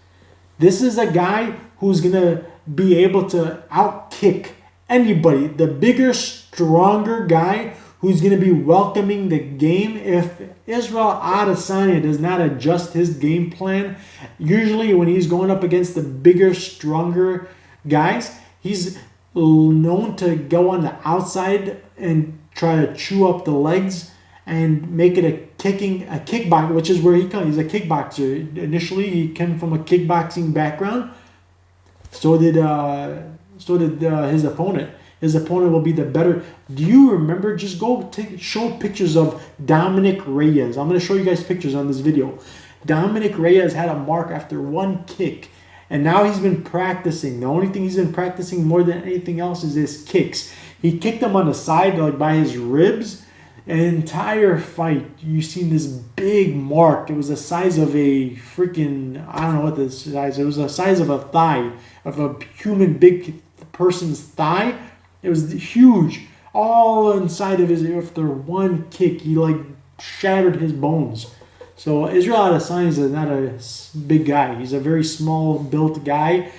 This is a guy who's going to be able to outkick anybody. The bigger, stronger guy who's going to be welcoming the game. If Israel Adesanya does not adjust his game plan, usually when he's going up against the bigger, stronger guys, he's known to go on the outside and try to chew up the legs and make it a kickbox, which is where he comes. He's a kickboxer. Initially, he came from a kickboxing background. So did his opponent. His opponent will be the better. Do you remember? Just go show pictures of Dominic Reyes. I'm going to show you guys pictures on this video. Dominic Reyes had a mark after 1 kick. And now he's been practicing. The only thing he's been practicing more than anything else is his kicks. He kicked him on the side, like by his ribs. An entire fight, you seen this big mark. It was the size of a freaking, I don't know what the size. It was the size of a thigh, of a human big person's thigh. It was huge. All inside of his, after 1 kick, he like shattered his bones. So Israel Adesanya is not a big guy. He's a very small built guy.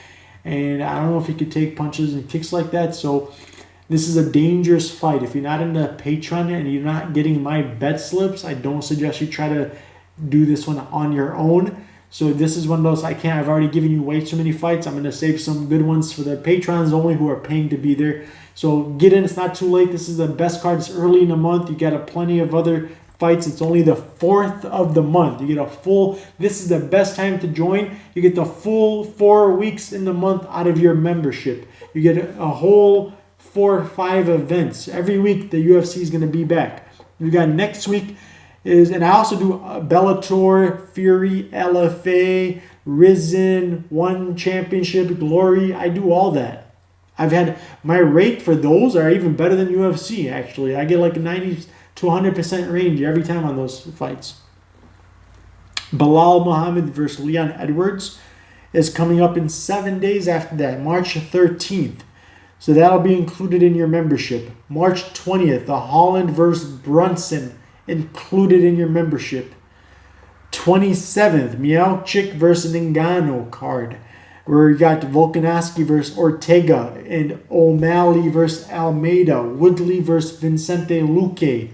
And I don't know if he could take punches and kicks like that. So this is a dangerous fight. If you're not in the Patreon and you're not getting my bet slips, I don't suggest you try to do this one on your own. So this is one of those, I've already given you way too many fights. I'm going to save some good ones for the patrons only who are paying to be there. So get in, it's not too late. This is the best card. It's early in the month. You got plenty of other fights. It's only the 4th of the month. You get a full, this is the best time to join. You get the full 4 weeks in the month out of your membership. You get a whole 4 or 5 events. Every week the UFC is going to be back. We got next week and I also do Bellator, Fury, LFA, Risen, One Championship, Glory. I do all that. I've had my rate for those are even better than UFC actually. I get like a 90 to 100% range every time on those fights. Bilal Muhammad versus Leon Edwards is coming up in 7 days after that, March 13th. So that'll be included in your membership. March 20th, the Holland versus Brunson, included in your membership. 27th, Miocic versus Ngannou card, where you got Volkanovski versus Ortega, and O'Malley versus Almeida, Woodley versus Vicente Luque.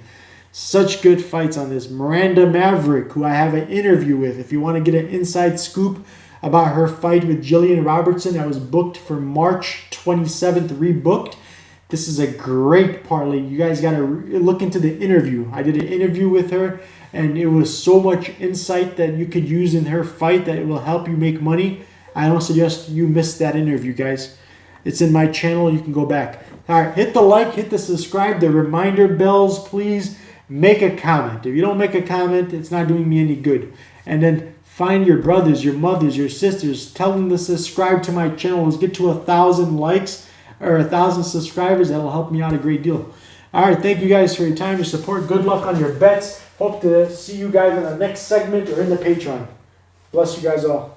Such good fights on this. Miranda Maverick, who I have an interview with. If you want to get an inside scoop about her fight with Jillian Robertson, that was booked for March 27th, rebooked. This is a great parlay. You guys got to look into the interview. I did an interview with her, and it was so much insight that you could use in her fight that it will help you make money. I don't suggest you miss that interview, guys. It's in my channel. You can go back. All right, hit the like, hit the subscribe, the reminder bells, please. Make a comment. If you don't make a comment, it's not doing me any good. And then find your brothers, your mothers, your sisters. Tell them to subscribe to my channel. Let's get to 1,000 likes or 1,000 subscribers. That'll help me out a great deal. All right, thank you guys for your time, your support. Good luck on your bets. Hope to see you guys in the next segment or in the Patreon. Bless you guys all.